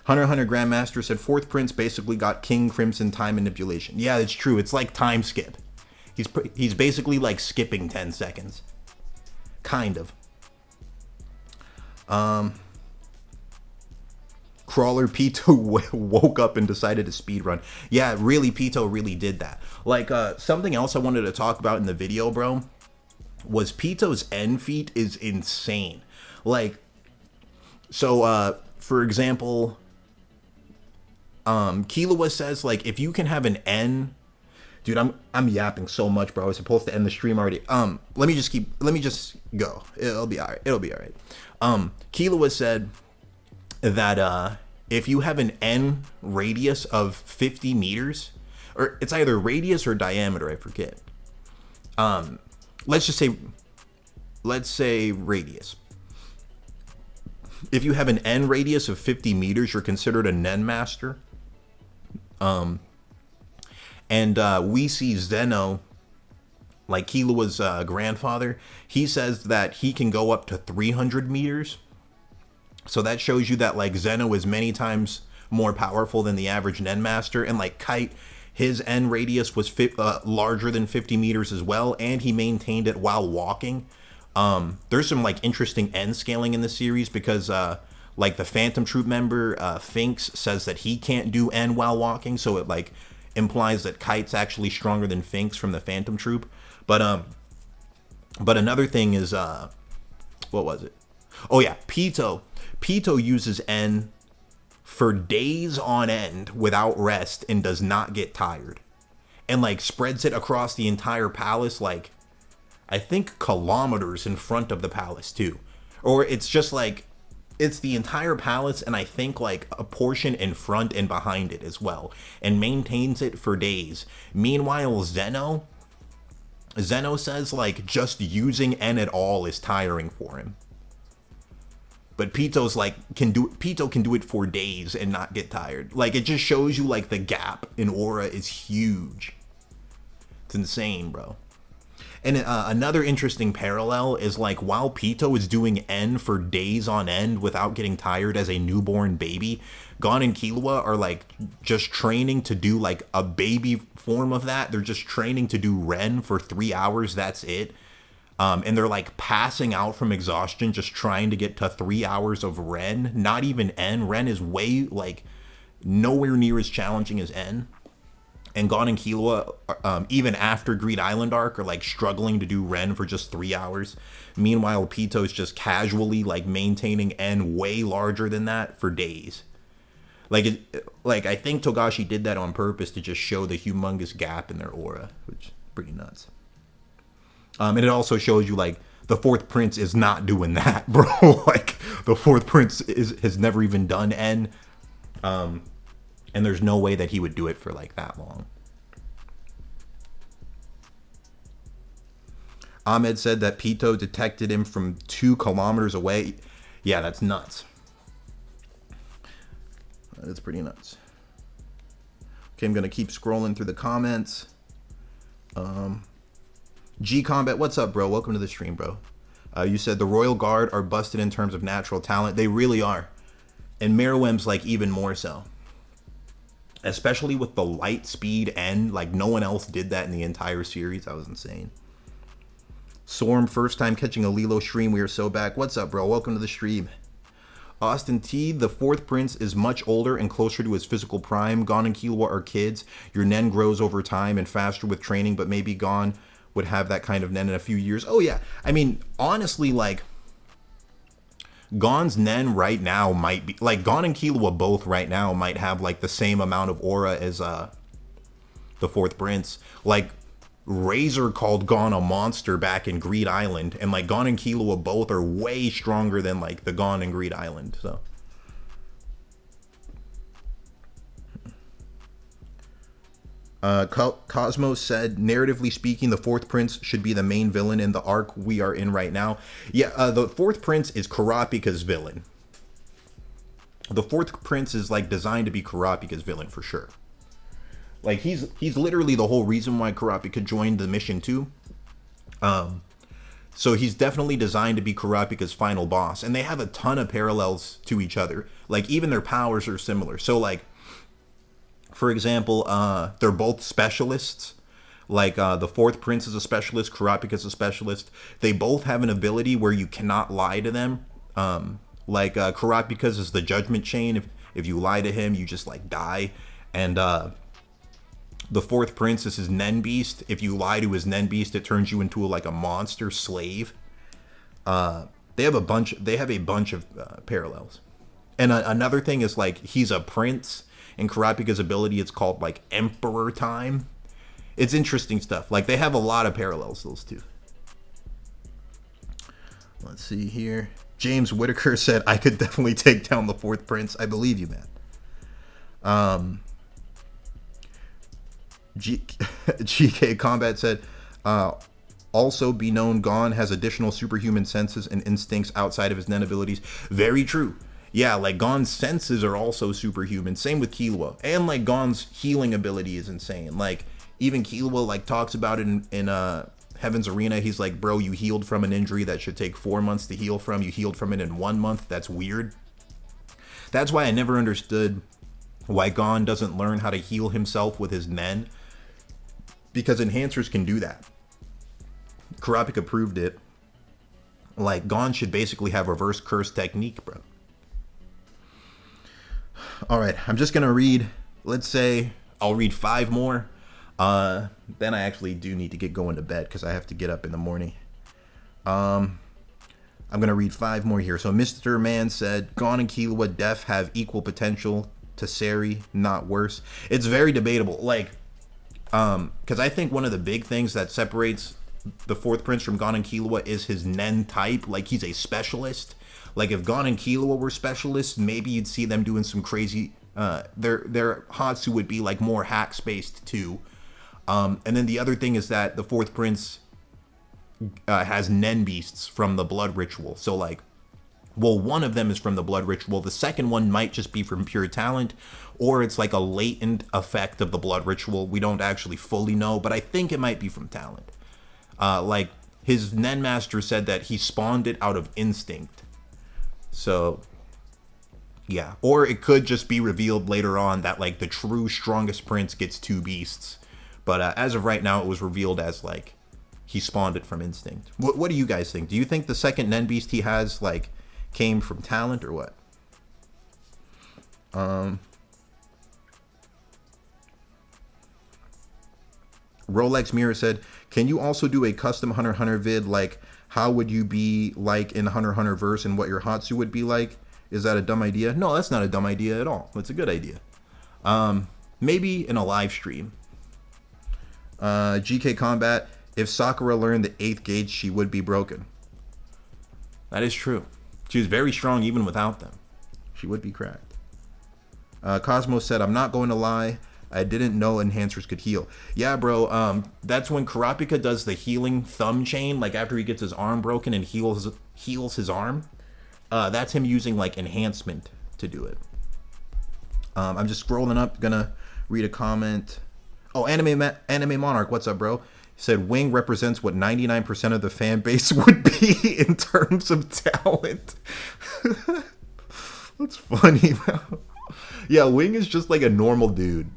Hunter x Hunter Grandmaster said, Fourth Prince basically got King Crimson time manipulation. Yeah, it's true. It's like time skip. He's basically like skipping 10 seconds. Kind of. Crawler Pito woke up and decided to speedrun. Yeah, really, Pito really did that. Like, something else I wanted to talk about in the video, bro, was Pito's N feat is insane. Like, so, for example, Killua says, like, if you can have an N... Dude, I'm yapping so much, bro. I was supposed to end the stream already. Let me just go. It'll be alright. Killua said that if you have an N radius of 50 meters, or it's either radius or diameter, I forget. Let's say radius. If you have an N radius of 50 meters, you're considered a Nen master. And we see Zeno, like Killua's grandfather, he says that he can go up to 300 meters. So that shows you that, like, Zeno is many times more powerful than the average Nen master. And, like, Kite, his N radius was larger than 50 meters as well, and he maintained it while walking. There's some, like, interesting N scaling in the series because, like, the Phantom Troop member, Finks, says that he can't do N while walking, so it, like, implies that Kite's actually stronger than Finks from the Phantom Troop. But another thing is, what was it? Oh yeah, Pito uses N for days on end without rest and does not get tired. And, like, spreads it across the entire palace, like, I think kilometers in front of the palace too. Or it's just like, it's the entire palace, and I think, like, a portion in front and behind it as well, and maintains it for days. Meanwhile, Zeno says, like, just using N at all is tiring for him. But Pito's, like, Pito can do it for days and not get tired. Like, it just shows you, like, the gap in aura is huge. It's insane, bro. And another interesting parallel is, like, while Pito is doing N for days on end without getting tired as a newborn baby, Gon and Killua are, like, just training to do, like, a baby form of that. They're just training to do Ren for 3 hours, that's it. And they're, like, passing out from exhaustion just trying to get to 3 hours of Ren. Not even N. Ren is way, like, nowhere near as challenging as N. and Gon and Killua, even after Greed Island arc, are like struggling to do Ren for just 3 hours. Meanwhile, Pito's just casually like maintaining N way larger than that for days. Like I think Togashi did that on purpose to just show the humongous gap in their aura, which is pretty nuts. And it also shows you like the fourth prince is not doing that, bro. Like the fourth prince has never even done N. And there's no way that he would do it for like that long. Ahmed said that Pito detected him from 2 kilometers away. Yeah, that's nuts. That's pretty nuts. Okay, I'm going to keep scrolling through the comments. G Combat, what's up, bro? Welcome to the stream, bro. You said the Royal Guard are busted in terms of natural talent. They really are. And Meruem's like even more so. Especially with the light speed N, like no one else did that in the entire series. That was insane. Storm, first time catching a Lilo stream. We are so back. What's up, bro? Welcome to the stream. Austin T, the fourth prince is much older and closer to his physical prime. Gon and Killua are kids. Your Nen grows over time and faster with training, but maybe Gon would have that kind of Nen in a few years. Oh yeah, I mean, honestly, like Gon's Nen right now might be like Gon and Killua both right now might have like the same amount of aura as the fourth prince. Like Razor called Gon a monster back in Greed Island, and like Gon and Killua both are way stronger than like the Gon in Greed Island. So Cosmos said, narratively speaking, the fourth prince should be the main villain in the arc we are in right now. Yeah, the fourth prince is Kurapika's villain. The fourth prince is like designed to be Kurapika's villain for sure. Like he's literally the whole reason why Kurapika joined the mission too. So he's definitely designed to be Kurapika's final boss, and they have a ton of parallels to each other. Like even their powers are similar. So like, for example, they're both specialists. Like the fourth prince is a specialist, Kurapika's a specialist. They both have an ability where you cannot lie to them. Like Kurapika's is the judgment chain. If you lie to him, you just like die. And the fourth prince is his Nen beast. If you lie to his Nen beast, it turns you into like a monster slave. They have a bunch of parallels. And another thing is like he's a prince. In Kurapika's ability, it's called like Emperor Time. It's interesting stuff. Like they have a lot of parallels, those two. Let's see here. James Whitaker said, I could definitely take down the fourth prince. I believe you, man. GK Combat said, also be known Gon has additional superhuman senses and instincts outside of his Nen abilities. Very true. Yeah, like Gon's senses are also superhuman. Same with Killua. And like Gon's healing ability is insane. Like even Killua like talks about it in Heaven's Arena. He's like, bro, you healed from an injury that should take 4 months to heal from. You healed from it in 1 month. That's weird. That's why I never understood why Gon doesn't learn how to heal himself with his Nen. Because enhancers can do that. Kurapika proved it. Like Gon should basically have reverse curse technique, bro. All right, I'm just gonna read, let's say I'll read 5 more. Then I actually do need to get going to bed because I have to get up in the morning. I'm gonna read 5 more here. So Mr. Man said, Gon and Killua Def have equal potential to Sari, not worse. It's very debatable. Like, because I think one of the big things that separates the fourth prince from Gon and Killua is his Nen type. Like he's a specialist. Like if Gon and Killua were specialists, maybe you'd see them doing some crazy. Their Hatsu would be like more hack spaced too. And then the other thing is that the fourth prince has Nen beasts from the blood ritual. So like, well, one of them is from the blood ritual. The second one might just be from pure talent, or it's like a latent effect of the blood ritual. We don't actually fully know, but I think it might be from talent. Like his Nen master said that he spawned it out of instinct. So, yeah. Or it could just be revealed later on that, like, the true strongest prince gets 2 beasts. But as of right now, it was revealed as, like, he spawned it from instinct. What do you guys think? Do you think the second Nen beast he has, like, came from talent or what? Rolex Mirror said, can you also do a custom Hunter x Hunter vid? Like, how would you be like in Hunter x Hunter verse and what your Hatsu would be like? Is that a dumb idea? No, that's not a dumb idea at all. It's a good idea. Maybe in a live stream. GK Combat, if Sakura learned the 8th gauge, she would be broken. That is true. She was very strong even without them. She would be cracked. Cosmo said, I'm not going to lie. I didn't know enhancers could heal. Yeah, bro. That's when Kurapika does the healing thumb chain, like after he gets his arm broken and heals his arm. That's him using like enhancement to do it. I'm just scrolling up, gonna read a comment. Oh, Anime Monarch, what's up, bro? He said Wing represents what 99% of the fan base would be in terms of talent. That's funny, bro. Yeah, Wing is just like a normal dude.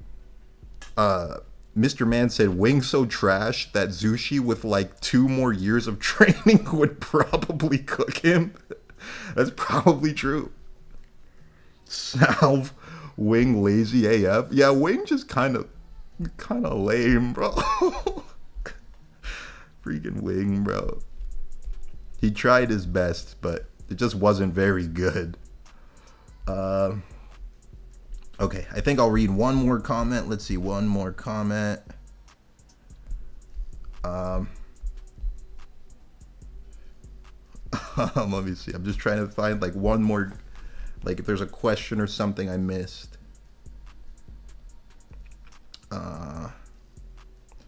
Mr. Man said Wing so trash that Zushi with like 2 more years of training would probably cook him. That's probably true. Salve, Wing lazy AF. Yeah, Wing just kind of lame, bro. Freaking Wing, bro. He tried his best, but it just wasn't very good. Okay, I think I'll read one more comment. Let's see, one more comment. Let me see. I'm just trying to find like one more, like if there's a question or something I missed.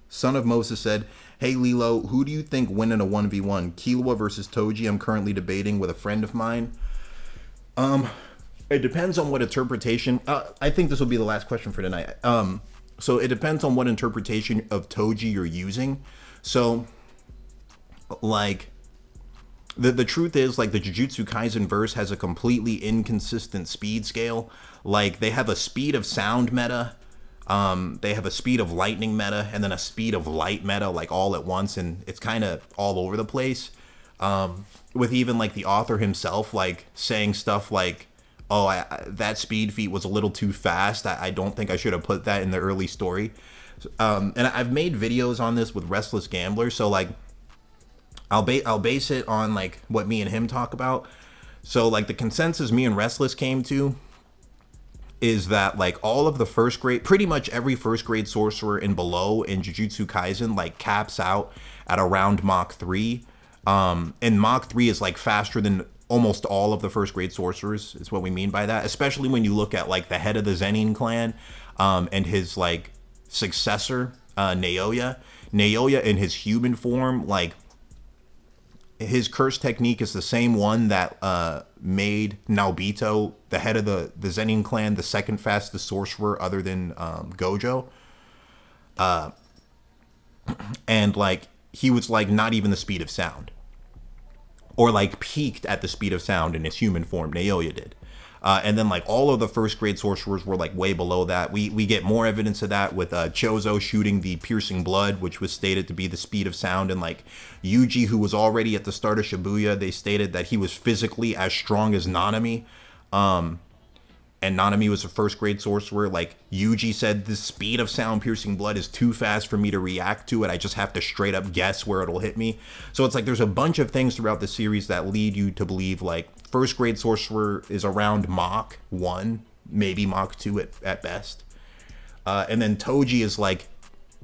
Son of Moses said, hey Lilo, who do you think win in a 1v1? Killua versus Toji. I'm currently debating with a friend of mine. It depends on what interpretation. I think this will be the last question for tonight. So it depends on what interpretation of Toji you're using. So, like, the truth is, like, the Jujutsu Kaisen verse has a completely inconsistent speed scale. Like, they have a speed of sound meta, they have a speed of lightning meta, and then a speed of light meta, like, all at once, and it's kind of all over the place. With even, like, the author himself, like, saying stuff like, oh, that speed feat was a little too fast. I don't think I should have put that in the early story. And I've made videos on this with Restless Gambler, so like I'll base it on like what me and him talk about. So like the consensus me and Restless came to is that like all of the first grade, pretty much every first grade sorcerer and below in Jujutsu Kaisen like caps out at around Mach 3. And Mach 3 is like faster than almost all of the first grade sorcerers, is what we mean by that, especially when you look at like the head of the Zenin clan and his like successor, Naoya in his human form. Like his curse technique is the same one that made Naobito, the head of the Zenin clan, the second fastest sorcerer other than Gojo. And like he was like not even the speed of sound, or like peaked at the speed of sound in his human form. Naoya did. And then like all of the first grade sorcerers were like way below that. We get more evidence of that with Chozo shooting the piercing blood, which was stated to be the speed of sound. And like Yuji, who was already at the start of Shibuya, they stated that he was physically as strong as Nanami. And Nanami was a first grade sorcerer. Like Yuji said, the speed of sound piercing blood is too fast for me to react to it. I just have to straight up guess where it'll hit me. So it's like there's a bunch of things throughout the series that lead you to believe like first grade sorcerer is around Mach 1, maybe Mach 2 at best. And then Toji is like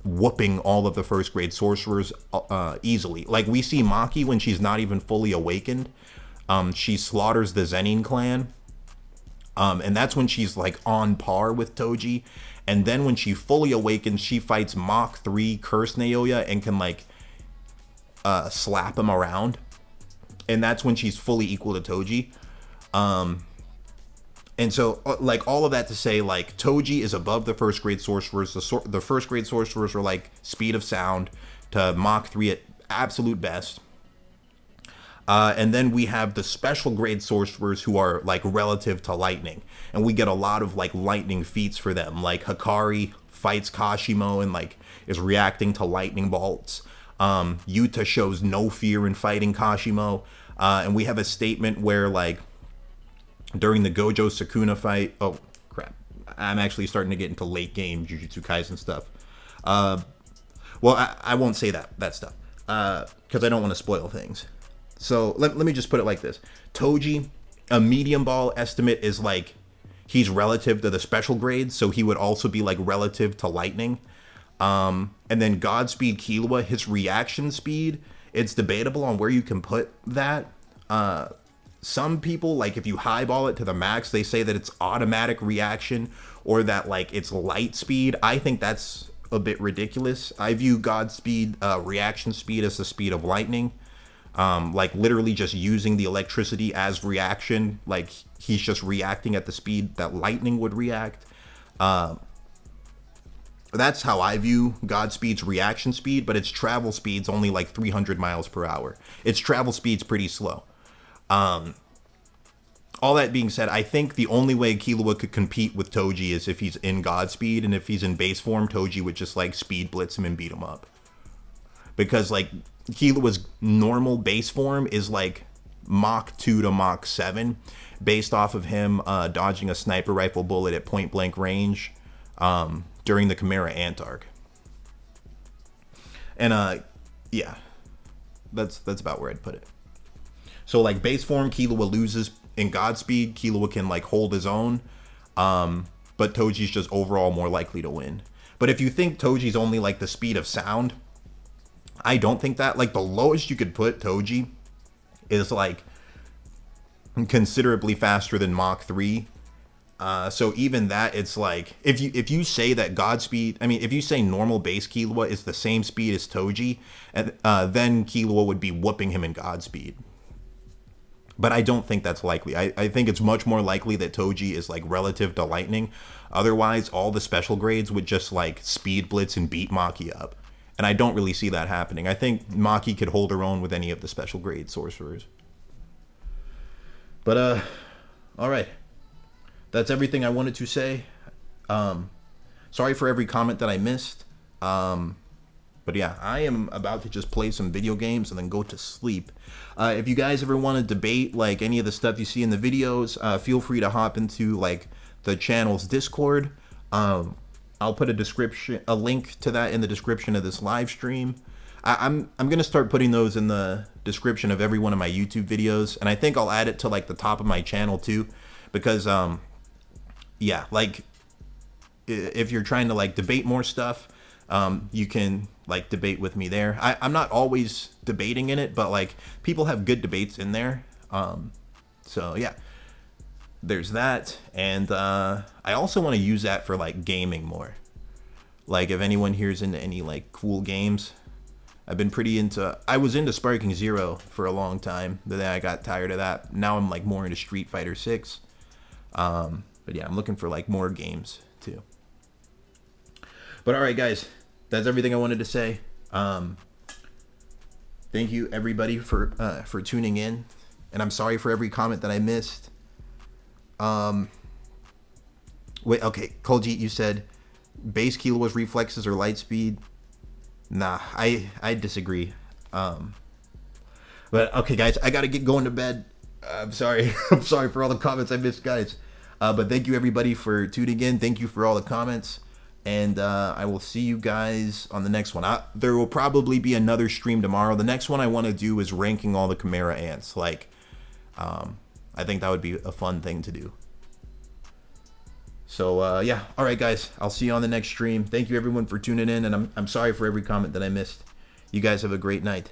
whooping all of the first grade sorcerers easily. Like we see Maki when she's not even fully awakened. She slaughters the Zenin clan. And that's when she's like on par with Toji. And then when she fully awakens, she fights Mach 3 Curse Naoya and can like slap him around. And that's when she's fully equal to Toji. And so like all of that to say like Toji is above the first grade sorcerers. The first grade sorcerers are like speed of sound to Mach 3 at absolute best. And then we have the special grade sorcerers who are like relative to lightning. And we get a lot of like lightning feats for them. Like Hikari fights Kashimo and like is reacting to lightning bolts. Yuta shows no fear in fighting Kashimo. And we have a statement where like during the Gojo Sukuna fight. Oh crap. I'm actually starting to get into late game Jujutsu Kaisen stuff. Well, I won't say that stuff because I don't want to spoil things. So let me just put it like this. Toji, a medium ball estimate is like he's relative to the special grades, so he would also be like relative to lightning. And then Godspeed Killua, his reaction speed, it's debatable on where you can put that. Some people, like if you highball it to the max, they say that it's automatic reaction or that like it's light speed. I think that's a bit ridiculous. I view Godspeed reaction speed as the speed of lightning. Like literally just using the electricity as reaction. Like he's just reacting at the speed that lightning would react. That's how I view Godspeed's reaction speed, but its travel speed's only like 300 miles per hour. Its travel speed's pretty slow. All that being said, I think the only way Killua could compete with Toji is if he's in Godspeed, and if he's in base form, Toji would just like speed blitz him and beat him up. Because like Killua's normal base form is like Mach 2 to Mach 7, based off of him dodging a sniper rifle bullet at point blank range during the Chimera Ant arc. And yeah, that's about where I'd put it. So like base form, Killua loses. In Godspeed, Killua can like hold his own, but Toji's just overall more likely to win. But if you think Toji's only like the speed of sound, I don't think that. Like the lowest you could put Toji is like considerably faster than Mach 3. So even that, it's like if you say that Godspeed, I mean, if you say normal base Killua is the same speed as Toji, and then Killua would be whooping him in Godspeed. But I don't think that's likely. I think it's much more likely that Toji is like relative to lightning. Otherwise, all the special grades would just like speed blitz and beat Maki up. And I don't really see that happening. I think Maki could hold her own with any of the special grade sorcerers. But all right. That's everything I wanted to say. Sorry for every comment that I missed. But yeah, I am about to just play some video games and then go to sleep. If you guys ever want to debate like any of the stuff you see in the videos, feel free to hop into like the channel's Discord. I'll put a link to that in the description of this live stream. I'm gonna start putting those in the description of every one of my YouTube videos, and I think I'll add it to like the top of my channel too, because yeah, like if you're trying to like debate more stuff, you can like debate with me there. I'm not always debating in it, but like people have good debates in there. So yeah, there's that. And I also want to use that for like gaming more. Like if anyone here's into any like cool games, I've been pretty into, I was into Sparking Zero for a long time, but then I got tired of that. Now I'm like more into Street Fighter 6. But yeah, I'm looking for like more games too. But all right, guys, that's everything I wanted to say. Thank you everybody for tuning in, and I'm sorry for every comment that I missed. Wait, okay, Kolji, you said base Killua's reflexes or light speed. Nah, I disagree. But okay, guys, I gotta get going to bed. I'm sorry. I'm sorry for all the comments I missed, guys. But thank you everybody for tuning in. Thank you for all the comments. And I will see you guys on the next one. There will probably be another stream tomorrow. The next one I want to do is ranking all the Chimera Ants. Like, I think that would be a fun thing to do. So, yeah. All right, guys. I'll see you on the next stream. Thank you, everyone, for tuning in. And I'm sorry for every comment that I missed. You guys have a great night.